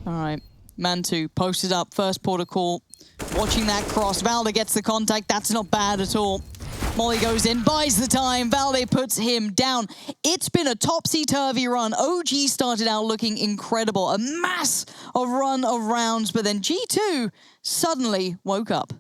All right, Mantu posted up, first port of call. Watching that cross, Valde gets the contact, that's not bad at all. Molly goes in, buys the time, Valde puts him down. It's been a topsy-turvy run. OG started out looking incredible, a mass of run of rounds, but then G2 suddenly woke up.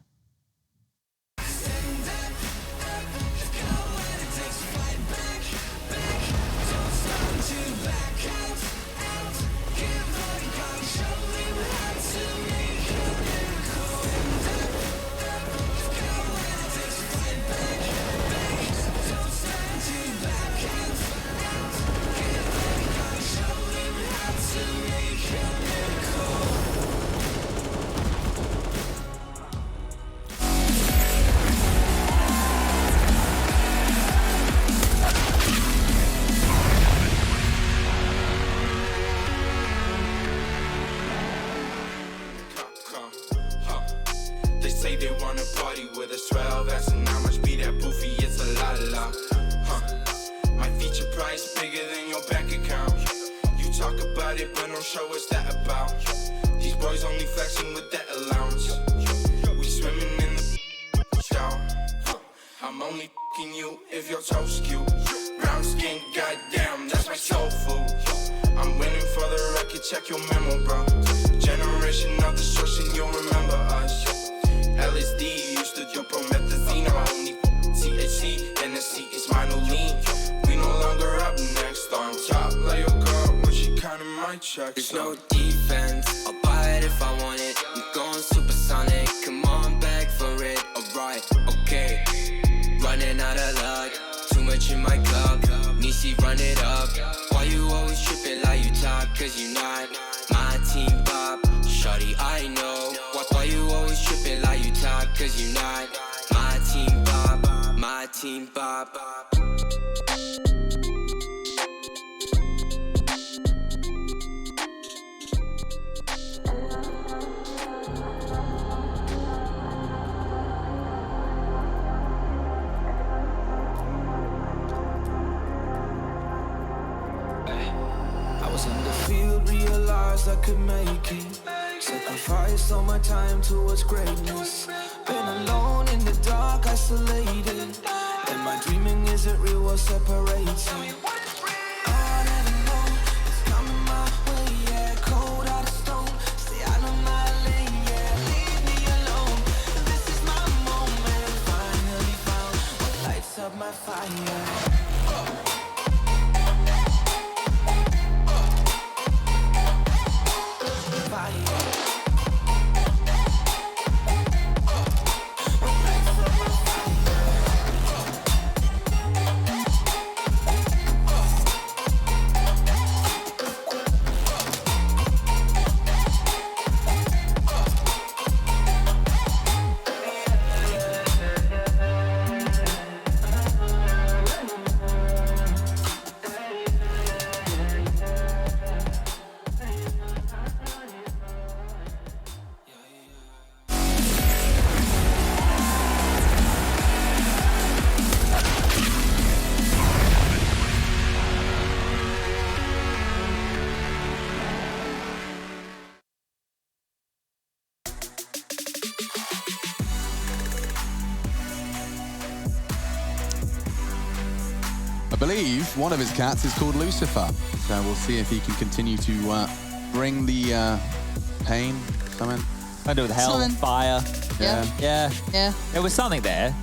They say they wanna party with us, 12 asking how much be that boofy, it's a la. My feature price bigger than your bank account. You talk about it, but don't show what's that about. These boys only flexing with that allowance. We swimming in the down. I'm only f***ing you if your toes cute. Brown skin, goddamn, that's my soul food. I'm winning for the record, check your memo, bro. Generation of destruction, you'll remember us. LSD used to do promethazine, only THC, NSC is my new lean. We no longer up next, on top, like your girl, when she counting my checks. There's no defense, I'll buy it if I want it. I'm going supersonic, come on, beg for it. Alright, okay, running out of luck, too much in my club. Nishi, run it up. Why you always tripping like you top? Cause you not my team pop. Shawty, I know. Why you always tripping like you top? Cause you not my team pop. My team pop. I was in the field, realized I could make it. Sacrificed all my time towards greatness. Been alone in the dark, isolated. And my dreaming isn't real, what separates me. I never know, it's coming my way, yeah. Cold out of stone, stay out of my lane, yeah. Leave me alone, this is my moment. Finally found what lights up my fire. believe one of his cats is called Lucifer. So we'll see if he can continue to bring the pain, something. I do with hell, Something. fire. Yeah. Yeah. There was something there.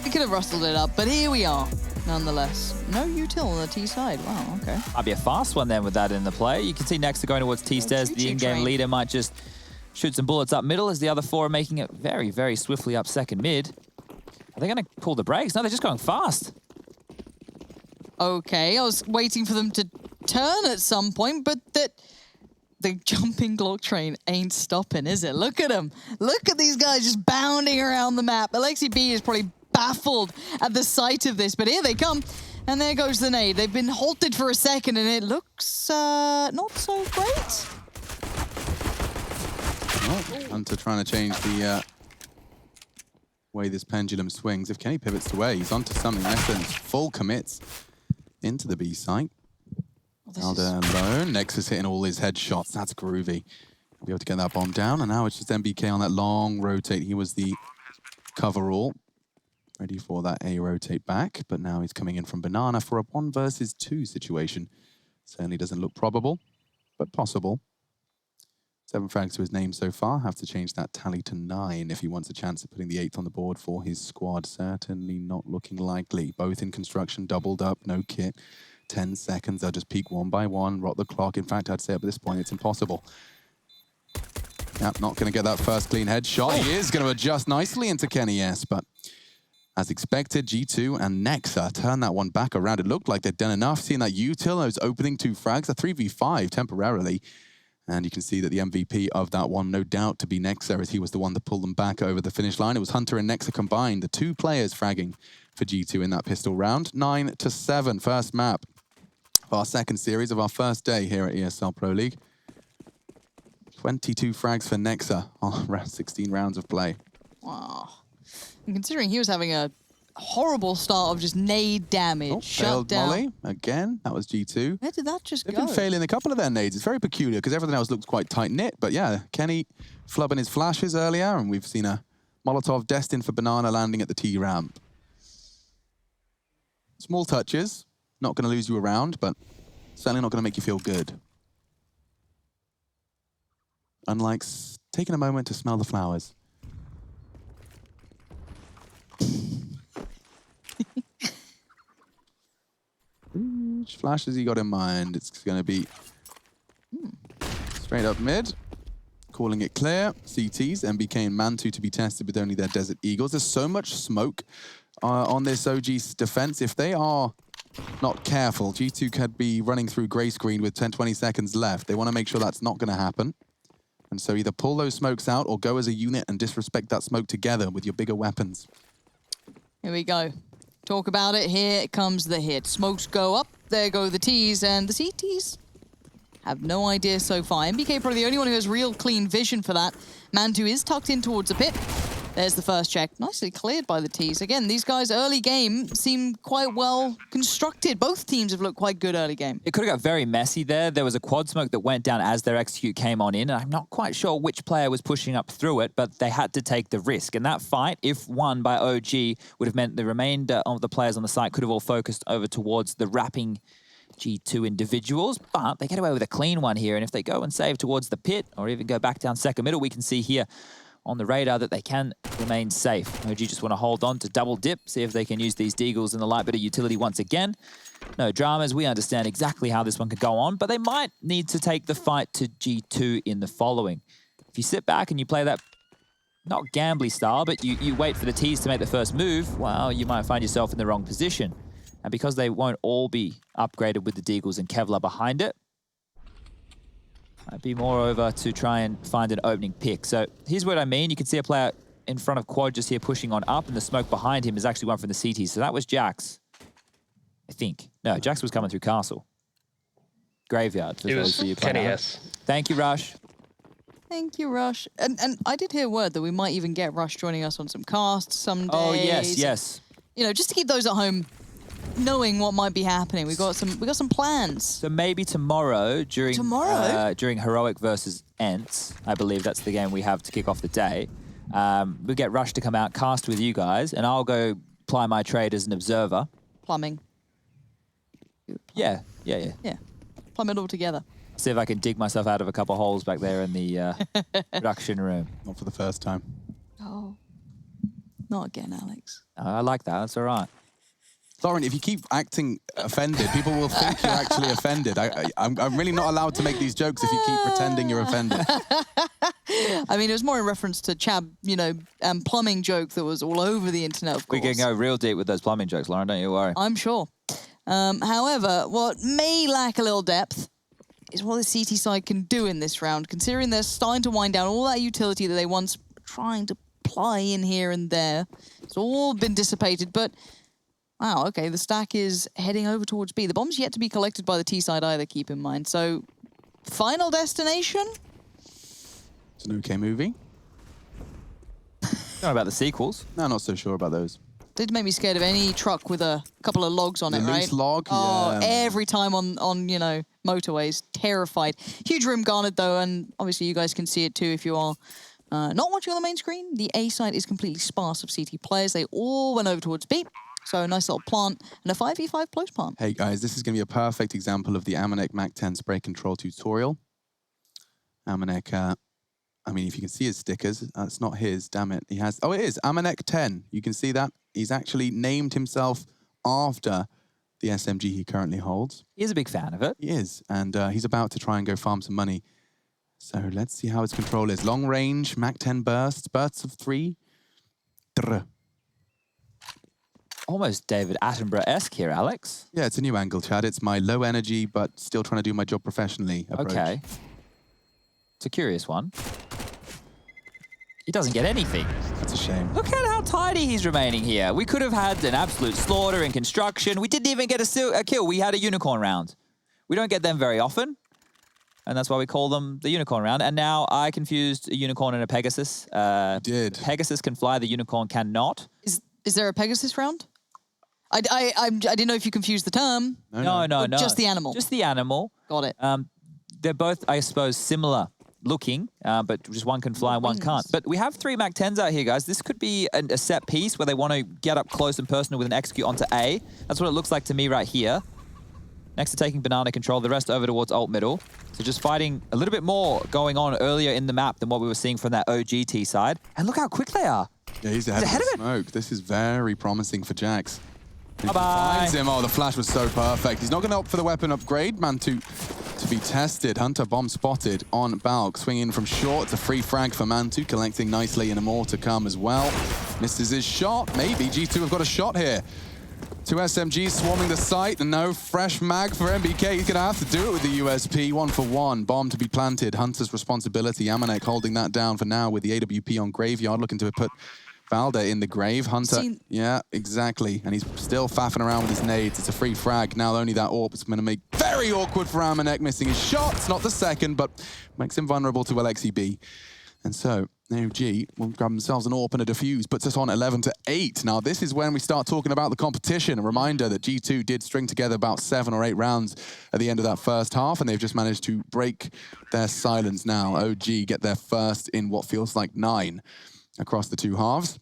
We could have rustled it up, but here we are, nonetheless. No util on the T side. Wow, okay. Might be a fast one then with that in the play. You can see Nexa going towards T stairs. The choo-choo in-game train. leader might just shoot some bullets up middle as the other four are making it very, very swiftly up second mid. Are they going to pull the brakes? No, they're just going fast. Okay, I was waiting for them to turn at some point, but the jumping Glock train ain't stopping, is it? Look at them. Look at these guys just bounding around the map. Alexi B is probably baffled at the sight of this, but here they come. And there goes the nade. They've been halted for a second, and it looks not so great. Oh, Hunter trying to change the way this pendulum swings. If Kenny pivots away, he's onto something. Essence full commits into the B site. Alder alone. Nexus hitting all his headshots. That's groovy. Be able to get that bomb down. And now it's just MBK on that long rotate. He was the coverall. Ready for that A rotate back. But now he's coming in from Banana for a 1 versus 2 situation. Certainly doesn't look probable, but possible. 7 frags to his name so far. Have to change that tally to 9 if he wants a chance of putting the 8th on the board for his squad. Certainly not looking likely. Both in construction, doubled up, no kit. 10 seconds, they'll just peak one by one, rot the clock. In fact, I'd say at this point, it's impossible. Yep, not going to get that first clean headshot. He is going to adjust nicely into Kenny, yes, but as expected, G2 and Nexa turn that one back around. It looked like they'd done enough, seeing that util, those opening 2 frags, a 3v5 temporarily. And you can see that the MVP of that one, no doubt, to be Nexa, as he was the one that pulled them back over the finish line. It was Hunter and Nexa combined, the 2 players fragging for G2 in that pistol round. 9-7, first map. Our second series of our first day here at ESL Pro League. 22 frags for Nexa on around 16 rounds of play. Wow. And considering he was having a horrible start of just nade damage, Oh, shut failed down. Molly again. That was G2. Where did that just They've go? been failing a couple of their nades. It's very peculiar because everything else looks quite tight-knit. But yeah, Kenny flubbing his flashes earlier, and we've seen a Molotov destined for Banana landing at the T ramp. Small touches. Not going to lose you around, but certainly not going to make you feel good. Unlike taking a moment to smell the flowers. Which flash has he got in mind? It's going to be straight up mid. Calling it clear. CTs, MBK and Mantu to be tested with only their Desert Eagles. There's so much smoke on this OG's defense. If they are not careful, G2 could be running through gray screen with 10-20 seconds left. They want to make sure that's not going to happen. And so either pull those smokes out or go as a unit and disrespect that smoke together with your bigger weapons. Here we go. Talk about it. Here comes the hit. Smokes go up. There go the Ts. And the CTs have no idea so far. MBK probably the only one who has real clean vision for that. Mantu is tucked in towards the pit. There's the first check. Nicely cleared by the Ts. Again, these guys early game seem quite well constructed. Both teams have looked quite good early game. It could have got very messy there. There was a quad smoke that went down as their execute came on in, and I'm not quite sure which player was pushing up through it, but they had to take the risk. And that fight, if won by OG, would have meant the remainder of the players on the site could have all focused over towards the wrapping G2 individuals, but they get away with a clean one here. And if they go and save towards the pit or even go back down second middle, we can see here on the radar that they can remain safe. OG just want to hold on to double dip, see if they can use these deagles in the light bit of utility once again. No dramas, we understand exactly how this one could go on, but they might need to take the fight to G2 in the following. If you sit back and you play that, not gambly style, but you wait for the Ts to make the first move, well, you might find yourself in the wrong position. And because they won't all be upgraded with the deagles and Kevlar behind it, might be more over to try and find an opening pick. So here's what I mean. You can see a player in front of Quad just here pushing on up, and the smoke behind him is actually one from the CT. So that was Jax, I think. No, Jax was coming through Castle. Graveyard. It was Kenny, yes. Thank you, Rush. Thank you, Rush. And I did hear word that we might even get Rush joining us on some casts some days. Oh, yes, yes. You know, just to keep those at home knowing what might be happening. We got some plans. So maybe tomorrow during Heroic versus Ents, I believe that's the game we have to kick off the day. We get Rush to come out, cast with you guys, and I'll go ply my trade as an observer. Plumbing. Yeah. Yeah. Plumb it all together. See if I can dig myself out of a couple holes back there in the production room. Not for the first time. Oh. Not again, Alex. I like that. That's all right. Lauren, if you keep acting offended, people will think you're actually offended. I'm really not allowed to make these jokes if you keep pretending you're offended. I mean, it was more in reference to Chab, plumbing joke that was all over the internet, of course. We can go real deep with those plumbing jokes, Lauren, don't you worry. I'm sure. However, what may lack a little depth is what the CT side can do in this round, considering they're starting to wind down all that utility that they once were trying to ply in here and there. It's all been dissipated, but wow, okay, the stack is heading over towards B. The bomb's yet to be collected by the T side either, keep in mind. So, final destination? It's an okay movie. Don't know about the sequels. No, not so sure about those. Did make me scared of any truck with a couple of logs on it, right? Loose log? Oh, Yeah. every time on motorways. Terrified. Huge room garnered, though, and obviously you guys can see it, too, if you are not watching on the main screen. The A side is completely sparse of CT players. They all went over towards B. So a nice little plant and a 5v5 close plant. Hey, guys, this is going to be a perfect example of the Amanek Mac 10 spray control tutorial. Amanek, I mean, if you can see his stickers, it's not his, damn it. He has, oh, it is, Amanek 10. You can see that. He's actually named himself after the SMG he currently holds. He is a big fan of it. He is, and he's about to try and go farm some money. So let's see how his control is. Long range, Mac 10 bursts of 3. Drr. Almost David Attenborough-esque here, Alex. Yeah, it's a new angle, Chad. It's my low energy, but still trying to do my job professionally approach. Okay. It's a curious one. He doesn't get anything. That's a shame. Look at how tidy he's remaining here. We could have had an absolute slaughter in construction. We didn't even get a kill. We had a unicorn round. We don't get them very often, and that's why we call them the unicorn round. And now I confused a unicorn and a Pegasus. You did. Pegasus can fly, the unicorn cannot. Is there a Pegasus round? I didn't know if you confused the term. No. Just the animal. Just the animal. Got it. They're both, I suppose, similar looking, but just one can fly and one can't. But we have 3 Mac 10s out here, guys. This could be a set piece where they want to get up close and personal with an execute onto A. That's what it looks like to me right here. Next to taking banana control, the rest over towards alt middle. So just fighting a little bit more going on earlier in the map than what we were seeing from that OGT side. And look how quick they are. Yeah, he's ahead of the smoke. This is very promising for Jax. Bye-bye. Finds him. Oh, the flash was so perfect. He's not going to opt for the weapon upgrade. Mantu to be tested. Hunter bomb spotted on Balk. Swinging from short. It's a free frag for Mantu. Collecting nicely and more to come as well. Misses his shot. Maybe G2 have got a shot here. 2 SMGs swarming the site, and no fresh mag for MBK. He's going to have to do it with the USP. 1 for 1. Bomb to be planted. Hunter's responsibility. Amanek holding that down for now with the AWP on Graveyard, looking to put Valda in the grave. Hunter, yeah, exactly. And he's still faffing around with his nades. It's a free frag. Now only that AWP is going to make very awkward for Amanek, missing his shots. Not the second, but makes him vulnerable to LXEB. And so, OG will grab themselves an AWP and a defuse, puts us on 11-8. Now, this is when we start talking about the competition. A reminder that G2 did string together about 7 or 8 rounds at the end of that first half, and they've just managed to break their silence now. OG get their first in what feels like 9 across the 2 halves.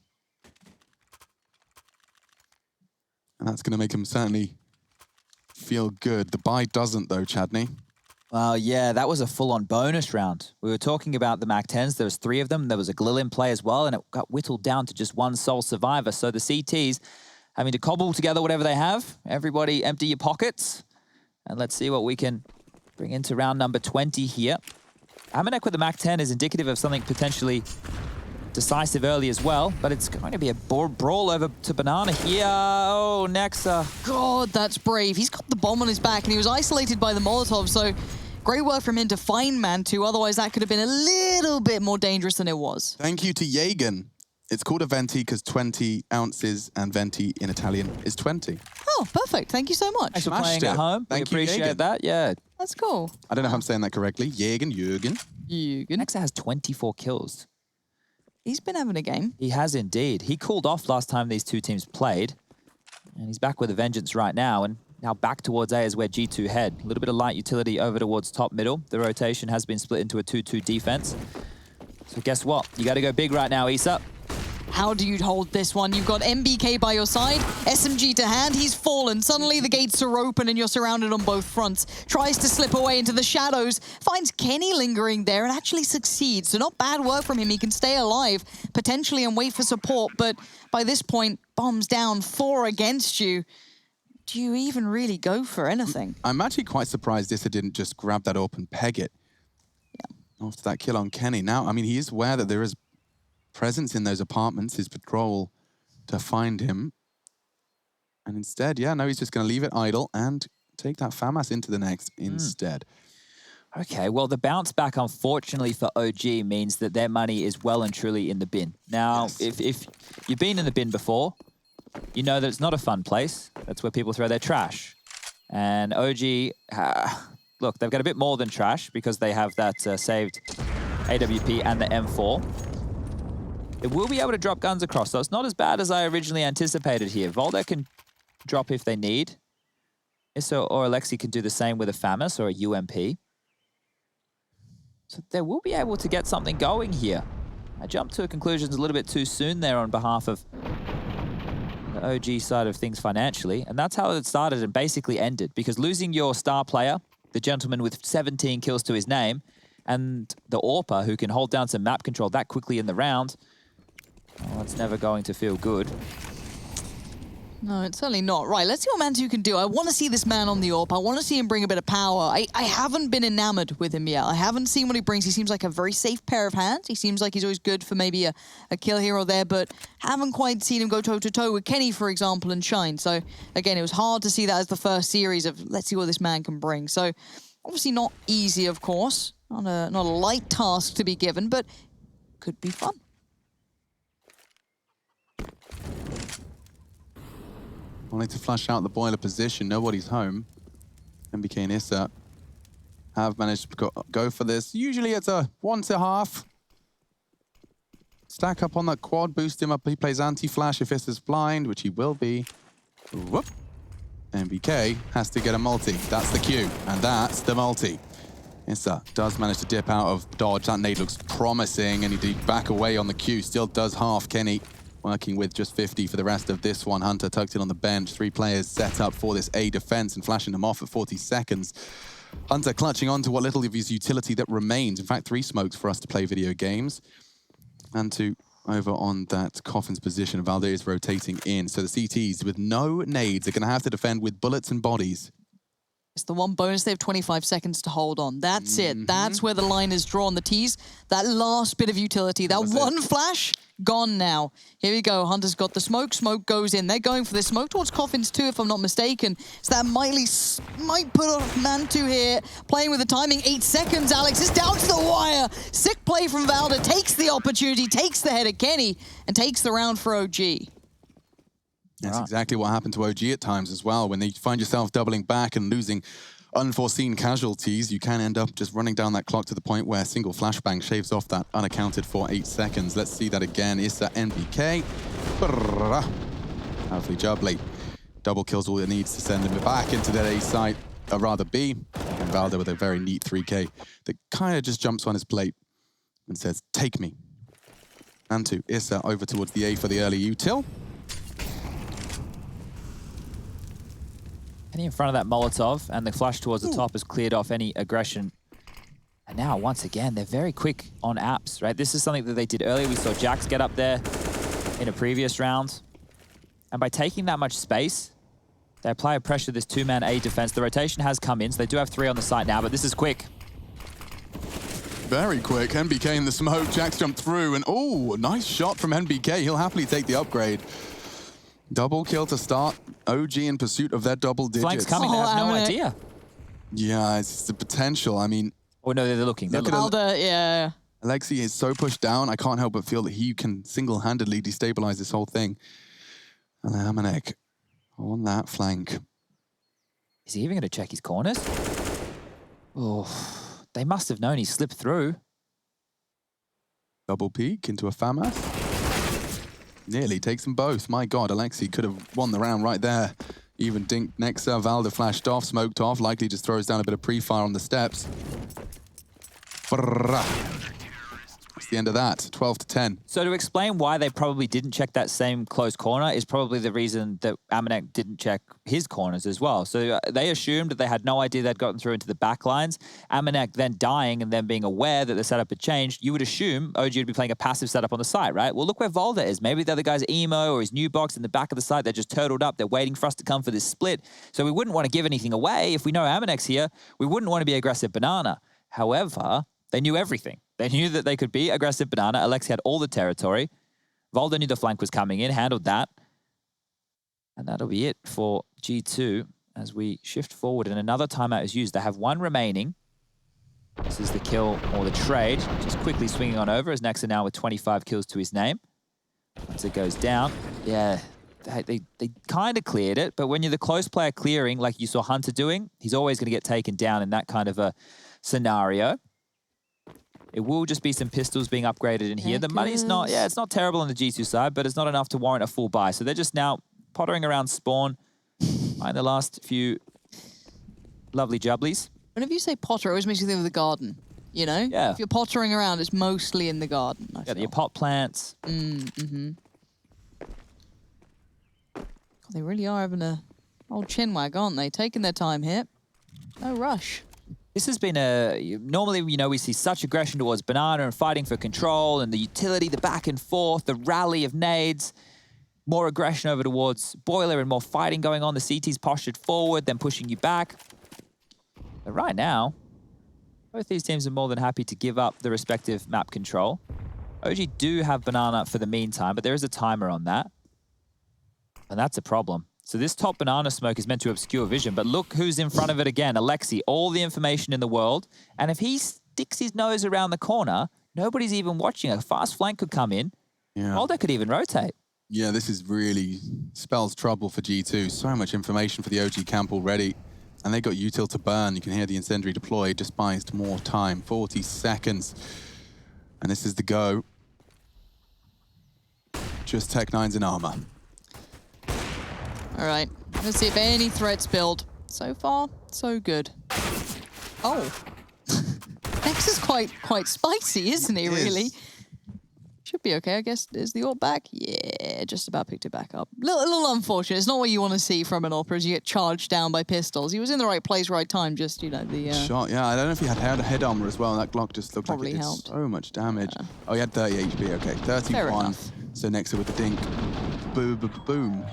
And that's going to make them certainly feel good. The buy doesn't, though, Chadney. Well, yeah, that was a full-on bonus round. We were talking about the Mac 10s. There was 3 of them. There was a Glilin play as well, and it got whittled down to just one sole survivor. So the CTs having to cobble together whatever they have. Everybody empty your pockets. And let's see what we can bring into round number 20 here. Amanek with the Mac 10 is indicative of something potentially decisive early as well, but it's going to be a brawl over to Banana here. Oh, Nexa. God, that's brave. He's got the bomb on his back, and he was isolated by the Molotov, so great work from him to find Mantu. Otherwise, that could have been a little bit more dangerous than it was. Thank you to Jagen. It's called a venti because 20 ounces, and venti in Italian is 20. Oh, perfect. Thank you so much. Thanks for playing at home. Thank you, we appreciate Jagen. that. Yeah. That's cool. I don't know if I'm saying that correctly. Jürgen. Nexa has 24 kills. He's been having a game. He has indeed. He cooled off last time these 2 teams played. And he's back with a vengeance right now. And now back towards A is where G2 head. A little bit of light utility over towards top middle. The rotation has been split into a 2-2 defense. So guess what? You got to go big right now, Issa. How do you hold this one? You've got MBK by your side, SMG to hand, he's fallen. Suddenly the gates are open and you're surrounded on both fronts. Tries to slip away into the shadows, finds Kenny lingering there and actually succeeds. So not bad work from him, he can stay alive, potentially, and wait for support. But by this point, bombs down, 4 against you. Do you even really go for anything? I'm actually quite surprised Issa didn't just grab that up and peg it. Yeah. After that kill on Kenny. Now, I mean, he is aware that there is presence in those apartments, his patrol to find him. And instead, yeah, no, he's just going to leave it idle and take that FAMAS into the next instead. Okay, well, the bounce back, unfortunately for OG, means that their money is well and truly in the bin. Now, if you've been in the bin before, you know that it's not a fun place. That's where people throw their trash. And OG, look, they've got a bit more than trash because they have that saved AWP and the M4. They will be able to drop guns across, so it's not as bad as I originally anticipated here. Volder can drop if they need. Issa or Alexi can do the same with a FAMAS or a UMP. So they will be able to get something going here. I jumped to conclusions a little bit too soon there on behalf of the OG side of things financially, and that's how it started and basically ended, because losing your star player, the gentleman with 17 kills to his name, and the AWPer who can hold down some map control that quickly in the round, well, it's never going to feel good. No, it's certainly not. Right, let's see what Mantu can do. I want to see this man on the AWP. I want to see him bring a bit of power. I haven't been enamored with him yet. I haven't seen what he brings. He seems like a very safe pair of hands. He seems like he's always good for maybe a kill here or there, but haven't quite seen him go toe-to-toe with Kenny, for example, and shine. So, again, it was hard to see that as the first series of let's see what this man can bring. So, obviously not easy, of course. Not a light task to be given, but could be fun. Only to flush out the boiler position. Nobody's home. MBK and Issa have managed to go for this. Usually it's a 1-1/2. Stack up on that quad, boost him up. He plays anti-flash if Issa's blind, which he will be. Whoop. MBK has to get a multi. That's the cue, and that's the multi. Issa does manage to dip out of dodge. That nade looks promising, and he did back away on the cue. Still does half. Kenny working with just 50 for the rest of this one. Hunter tucked in on the bench. 3 players set up for this A defense and flashing them off at 40 seconds. Hunter clutching on to what little of his utility that remains. In fact, 3 smokes for us to play video games. And to over on that Coffin's position. Valde is rotating in. So the CTs with no nades are going to have to defend with bullets and bodies. It's the one bonus. They have 25 seconds to hold on. That's it. That's where the line is drawn. The T's, that last bit of utility, that one flash, gone now. Here we go. Hunter's got the smoke. Smoke goes in. They're going for this smoke towards Coffins too, if I'm not mistaken. So that might put off Mantu here. Playing with the timing. 8 seconds. Alex is down to the wire. Sick play from Valda. Takes the opportunity, takes the head of Kenny, and takes the round for OG. That's exactly what happened to OG at times as well. When they find yourself doubling back and losing unforeseen casualties, you can end up just running down that clock to the point where a single flashbang shaves off that unaccounted for 8 seconds. Let's see that again. Issa NBK. Powerfully jubbly. Double kills all it needs to send him back into their A site, or rather B. And Valda with a very neat 3K that kind of just jumps on his plate and says, take me. Mantu, Issa over towards the A for the early util. In front of that Molotov, and the flash towards the top has cleared off any aggression. And now, once again, they're very quick on apps, right? This is something that they did earlier. We saw Jax get up there in a previous round. And by taking that much space, they apply a pressure to this 2-man A defense. The rotation has come in, so they do have 3 on the site now, but this is quick. Very quick. NBK in the smoke. Jax jumped through, and oh, nice shot from NBK. He'll happily take the upgrade. Double kill to start. OG in pursuit of their double digits. Flank's coming, they have no idea. Yeah, it's the potential. I mean... Oh, no, they're looking. They're looking. Yeah. Alexi is so pushed down, I can't help but feel that he can single-handedly destabilize this whole thing. And Amanek on that flank. Is he even going to check his corners? Oh, they must have known he slipped through. Double peek into a FAMAS. Nearly takes them both. My God, Alexi could have won the round right there. Even dinked Nexa. Valda flashed off, smoked off. Likely just throws down a bit of pre-fire on the steps. the end of that. 12 to 10. So to explain why they probably didn't check that same close corner is probably the reason that Amanek didn't check his corners as well. So they assumed that they had no idea they'd gotten through into the back lines. Amanek then dying and then being aware that the setup had changed, you would assume OG would be playing a passive setup on the site, right? Well, look where Volda is. Maybe the other guy's emo or his new box in the back of the site. They're just turtled up. They're waiting for us to come for this split. So we wouldn't want to give anything away. If we know Amanek's here, we wouldn't want to be aggressive banana. However, they knew everything. They knew that they could be aggressive banana. Alexi had all the territory. Volda knew the flank was coming in, handled that. And that'll be it for G2 as we shift forward. And another timeout is used. They have one remaining. This is the kill or the trade. Just quickly swinging on over as Nexa now with 25 kills to his name. Once it goes down, yeah, they kind of cleared it. But when you're the close player clearing, like you saw Hunter doing, he's always going to get taken down in that kind of a scenario. It will just be some pistols being upgraded in here. The money's not, it's not terrible on the G2 side, but it's not enough to warrant a full buy. So they're just now pottering around spawn. Find the last few lovely jubblies. Whenever you say potter, it always makes you think of the garden, you know? Yeah. If you're pottering around, it's mostly in the garden, I feel. Your pot plants. God, they really are having a old chinwag, aren't they? Taking their time here. No rush. This has been normally, you know, we see such aggression towards Banana and fighting for control and the utility, the back and forth, the rally of nades, more aggression over towards Boiler and more fighting going on. The CT's postured forward, then pushing you back. But right now, both these teams are more than happy to give up the respective map control. OG do have Banana for the meantime, but there is a timer on that. And that's a problem. So this top banana smoke is meant to obscure vision, but look who's in front of it again. Alexi, all the information in the world. And if he sticks his nose around the corner, nobody's even watching. A fast flank could come in. Yeah. Holder could even rotate. Yeah, this is really spells trouble for G2. So much information for the OG camp already. And they got util to burn. You can hear the incendiary deploy. Just buys more time. 40 seconds. And this is the go. Just Tech9's in armor. All right, let's see if any threats build. So far, so good. Oh. Nex is quite spicy, isn't he, really? Should be okay, I guess. Is the AWP back? Yeah, just about picked it back up. A little unfortunate. It's not what you want to see from an AWP as you get charged down by pistols. He was in the right place, right time, just, you know, the... Shot, yeah. I don't know if he had head armor as well. That Glock just looked Probably like it did helped. so much damage. Oh, he had 30 HP, okay. Fair 31. enough. So Nexa with the dink. Boom, boom, boom.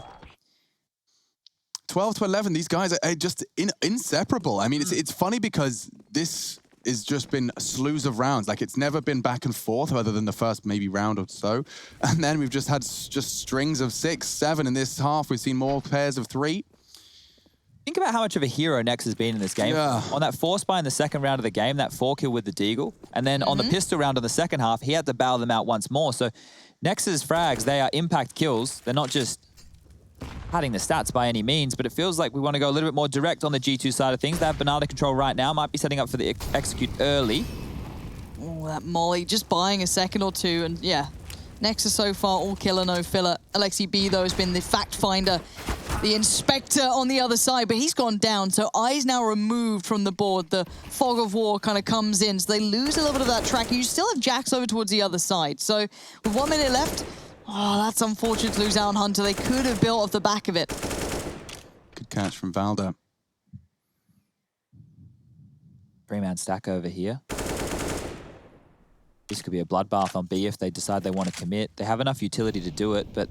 12 to 11, these guys are just inseparable. I mean, it's funny because this has just been slews of rounds. Like, it's never been back and forth other than the first maybe round or so. And then we've just had just strings of 6, 7 in this half. We've seen more pairs of 3. Think about how much of a hero Nex has been in this game. Yeah. On that 4-spy in the second round of the game, that 4-kill with the Deagle. And then on the pistol round in the second half, he had to bail them out once more. So Nex's frags, they are impact kills. They're not just padding the stats by any means, but it feels like we want to go a little bit more direct on the G2 side of things. They have banana control right now. Might be setting up for the execute early. Oh, that molly, just buying a second or two, and yeah. Nexa so far, all killer, no filler. Alexi B, though, has been the fact finder, the inspector on the other side, but he's gone down, so Eyes now removed from the board. The fog of war kind of comes in, so they lose a little bit of that track. You still have Jax over towards the other side, so with 1 minute left, oh, that's unfortunate to lose out on Hunter. They could have built off the back of it. Good catch from Valda. 3-man stack over here. This could be a bloodbath on B if they decide they want to commit. They have enough utility to do it, but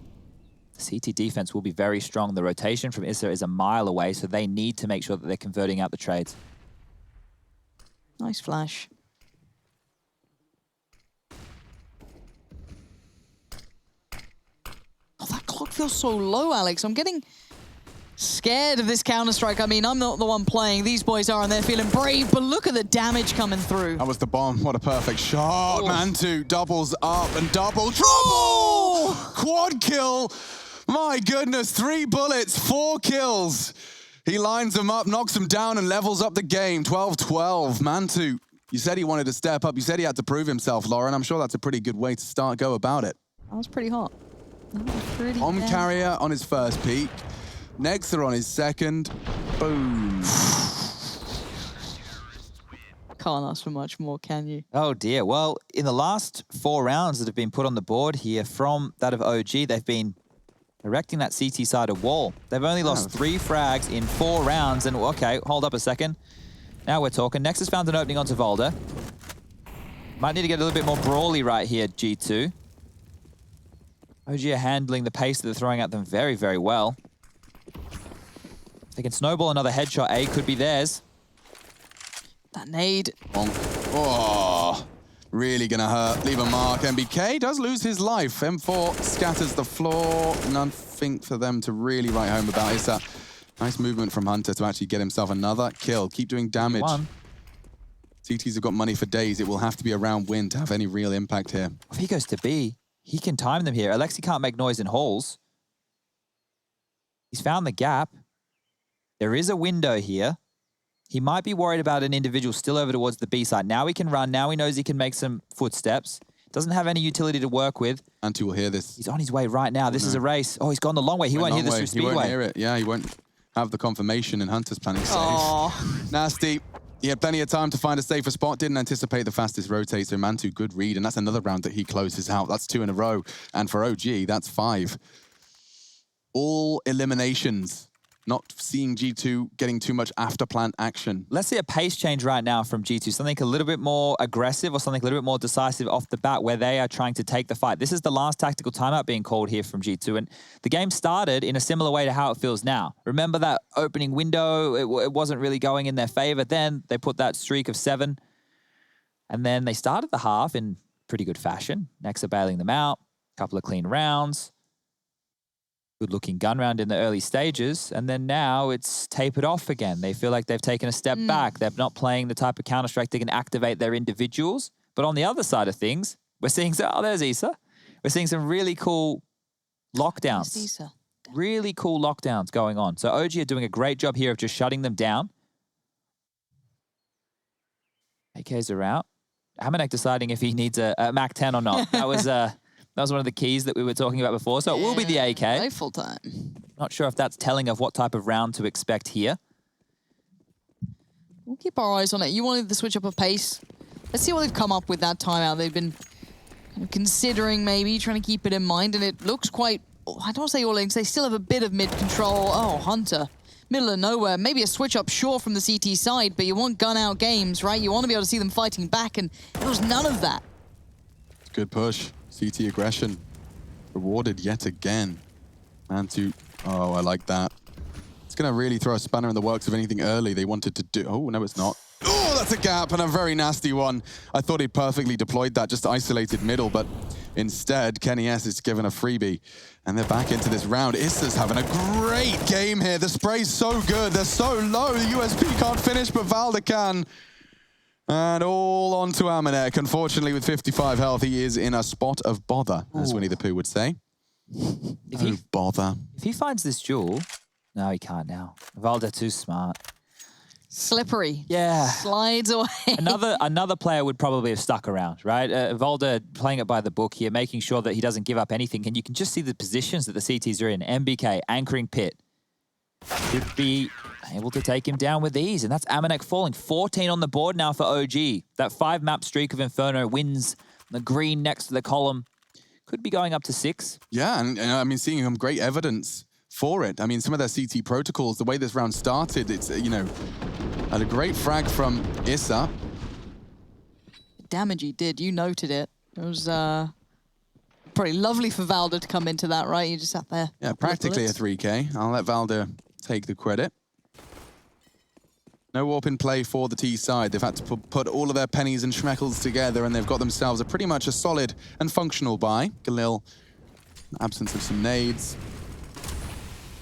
the CT defense will be very strong. The rotation from Issa is a mile away, so they need to make sure that they're converting out the trades. Nice flash. Oh, that clock feels so low, Alex. I'm getting scared of this Counter-Strike. I mean, I'm not the one playing. These boys are, and they're feeling brave, but look at the damage coming through. That was the bomb. What a perfect shot. Oh. Mantu doubles up and double trouble. Quad kill. My goodness, 3 bullets, 4 kills. He lines them up, knocks them down, and levels up the game. 12-12. Mantu, you said he wanted to step up. You said he had to prove himself, Lauren. I'm sure that's a pretty good way to go about it. That was pretty hot. That was pretty Bomb bad. carrier on his first peak. Nexa on his second. Boom. Can't ask for much more, can you? Oh dear. Well, in the last 4 rounds that have been put on the board here from that of OG, they've been erecting that CT side of wall. They've only lost 3 frags in 4 rounds. And okay, hold up a second. Now we're talking. Nexus found an opening onto Volder. Might need to get a little bit more brawly right here, G2. OG are handling the pace that they're throwing at them very, very well. If they can snowball another headshot, A could be theirs. That nade. Oh, really gonna hurt. Leave a mark. MBK does lose his life. M4 scatters the floor. Nothing for them to really write home about. It's a nice movement from Hunter to actually get himself another kill. Keep doing damage. CTs have got money for days. It will have to be a round win to have any real impact here. If he goes to B, he can time them here. Alexi can't make noise in halls. He's found the gap. There is a window here. He might be worried about an individual still over towards the B side. Now he can run. Now he knows he can make some footsteps. Doesn't have any utility to work with. Antu will hear this. He's on his way right now. This is a race. Oh, he's gone the long way. He won't hear this through Speedway. He won't hear it. Yeah, he won't have the confirmation, and Hunter's planning safe. Nasty. He had plenty of time to find a safer spot. Didn't anticipate the fastest rotate, so Mantu, good read. And that's another round that he closes out. That's 2 in a row. And for OG, that's 5. All eliminations. Not seeing G2 getting too much after-plan action. Let's see a pace change right now from G2. Something a little bit more aggressive or something a little bit more decisive off the bat where they are trying to take the fight. This is the last tactical timeout being called here from G2. And the game started in a similar way to how it feels now. Remember that opening window? It wasn't really going in their favor. Then they put that streak of 7. And then they started the half in pretty good fashion. Nexa bailing them out. A couple of clean rounds. Good-looking gun round in the early stages, and then now it's tapered off again. They feel like they've taken a step back. They're not playing the type of Counter-Strike that can activate their individuals. But on the other side of things, we're seeing, oh, there's Issa. We're seeing some really cool lockdowns. Really cool lockdowns going on. So OG are doing a great job here of just shutting them down. AKs are out. Amanek deciding if he needs a Mac 10 or not. That was one of the keys that we were talking about before. So it will be the AK. No full time. Not sure if that's telling of what type of round to expect here. We'll keep our eyes on it. You wanted the switch up of pace. Let's see what they've come up with that timeout. They've been kind of considering maybe trying to keep it in mind, and it looks quite, I don't want to say all in, because they still have a bit of mid control. Oh, Hunter. Middle of nowhere. Maybe a switch up, sure, from the CT side, but you want gun out games, right? You want to be able to see them fighting back, and there was none of that. Good push. CT aggression rewarded yet again. Mantu, oh, I like that. It's going to really throw a spanner in the works of anything early they wanted to do. Oh, no, it's not. Oh, that's a gap and a very nasty one. I thought he perfectly deployed that, just isolated middle, but instead, Kenny S is given a freebie. And they're back into this round. Issa's having a great game here. The spray's so good. They're so low. The USP can't finish, but Valda can. And all on to Amanek. Unfortunately, with 55 health, he is in a spot of bother, as Winnie the Pooh would say. Bother. If he finds this jewel, no, he can't now. Valda too smart. Slippery. Yeah. Slides away. Another player would probably have stuck around, right? Valda playing it by the book here, making sure that he doesn't give up anything. And you can just see the positions that the CTs are in. MBK, anchoring pit. Should be able to take him down with ease. And that's Amanek falling. 14 on the board now for OG. That 5-map streak of Inferno wins the green next to the column. Could be going up to 6. Yeah, and I mean, seeing some great evidence for it. I mean, some of their CT protocols, the way this round started, it's, you know, had a great frag from Issa. The damage he did, you noted it. It was pretty lovely for Valda to come into that, right? You just sat there. Yeah, practically a 3K. I'll let Valda take the credit. No warp in play for the T side. They've had to put all of their pennies and schmeckles together, and they've got themselves a pretty much a solid and functional buy. Galil, absence of some nades.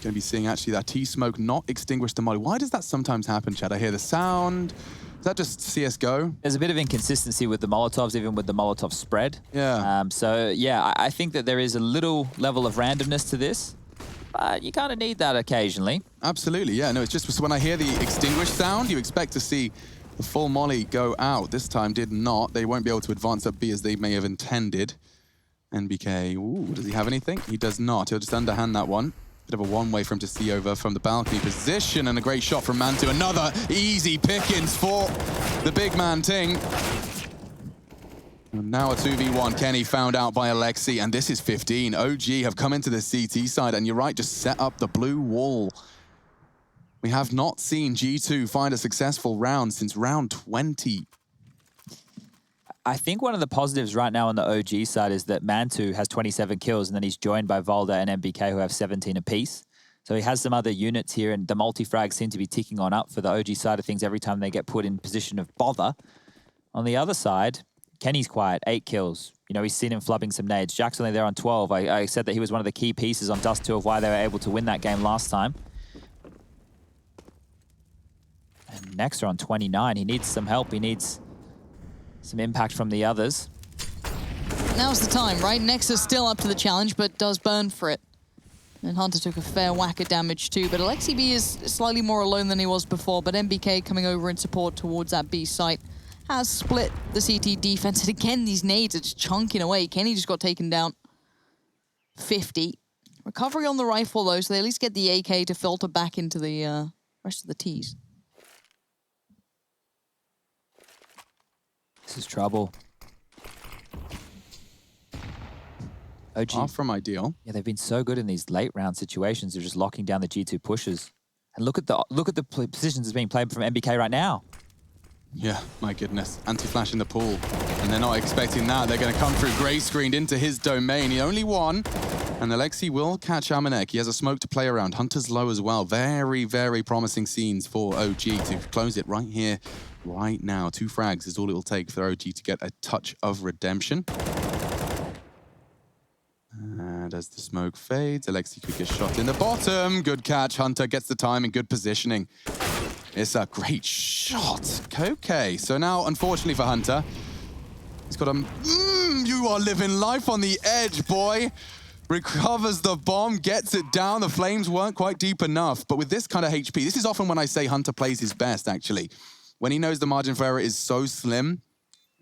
Going to be seeing actually that T-smoke not extinguish the molly. Why does that sometimes happen, Chad? I hear the sound. Is that just CSGO? There's a bit of inconsistency with the Molotovs, even with the Molotov spread. Yeah. So, yeah, I think that there is a little level of randomness to this. But you kind of need that occasionally. Absolutely, yeah. No, it's just when I hear the extinguish sound, you expect to see the full molly go out. This time did not. They won't be able to advance up B as they may have intended. NBK, ooh, does he have anything? He does not. He'll just underhand that one. Bit of a one-way for him to see over from the balcony position, and a great shot from Mantu. Another easy pickings for the big man Ting. And now a 2v1. Kenny found out by Alexi, and this is 15. OG have come into the CT side, and you're right, just set up the blue wall. We have not seen G2 find a successful round since round 20. I think one of the positives right now on the OG side is that Mantu has 27 kills, and then he's joined by Volda and MBK, who have 17 apiece. So he has some other units here, and the multi-frags seem to be ticking on up for the OG side of things every time they get put in position of bother. On the other side, Kenny's quiet, 8 kills. You know, he's seen him flubbing some nades. Jack's only there on 12. I said that he was one of the key pieces on Dust 2 of why they were able to win that game last time. And Nexa on 29. He needs some help. He needs some impact from the others. Now's the time, right? Nexa's still up to the challenge, but does burn for it. And Hunter took a fair whack of damage too, but Alexi B is slightly more alone than he was before, but MBK coming over in support towards that B site has split the CT defense. And again, these nades are just chunking away. Kenny just got taken down. 50. Recovery on the rifle though, so they at least get the AK to filter back into the rest of the Ts. This is trouble. OG. Far from ideal. Yeah, they've been so good in these late round situations. They're just locking down the G2 pushes. And look at the positions that's being played from MBK right now. Yeah, my goodness. Anti-flash in the pool. And they're not expecting that. They're going to come through gray screened into his domain. He only won. And Alexi will catch Amanek. He has a smoke to play around. Hunter's low as well. Very, very promising scenes for OG to close it right here, right now. 2 frags is all it will take for OG to get a touch of redemption. And as the smoke fades, Alexi could get shot in the bottom. Good catch. Hunter gets the time and good positioning. It's a great shot. Okay, so now, unfortunately for Hunter, he's got a... you are living life on the edge, boy. Recovers the bomb, gets it down. The flames weren't quite deep enough. But with this kind of HP, this is often when I say Hunter plays his best, actually. When he knows the margin for error is so slim.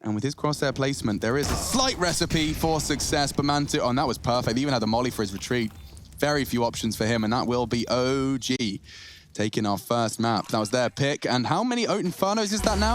And with his crosshair placement, there is a slight recipe for success. But Mantu, oh, and that was perfect. He even had the molly for his retreat. Very few options for him, and that will be OG taking our first map. That was their pick. And how many Infernos is that now?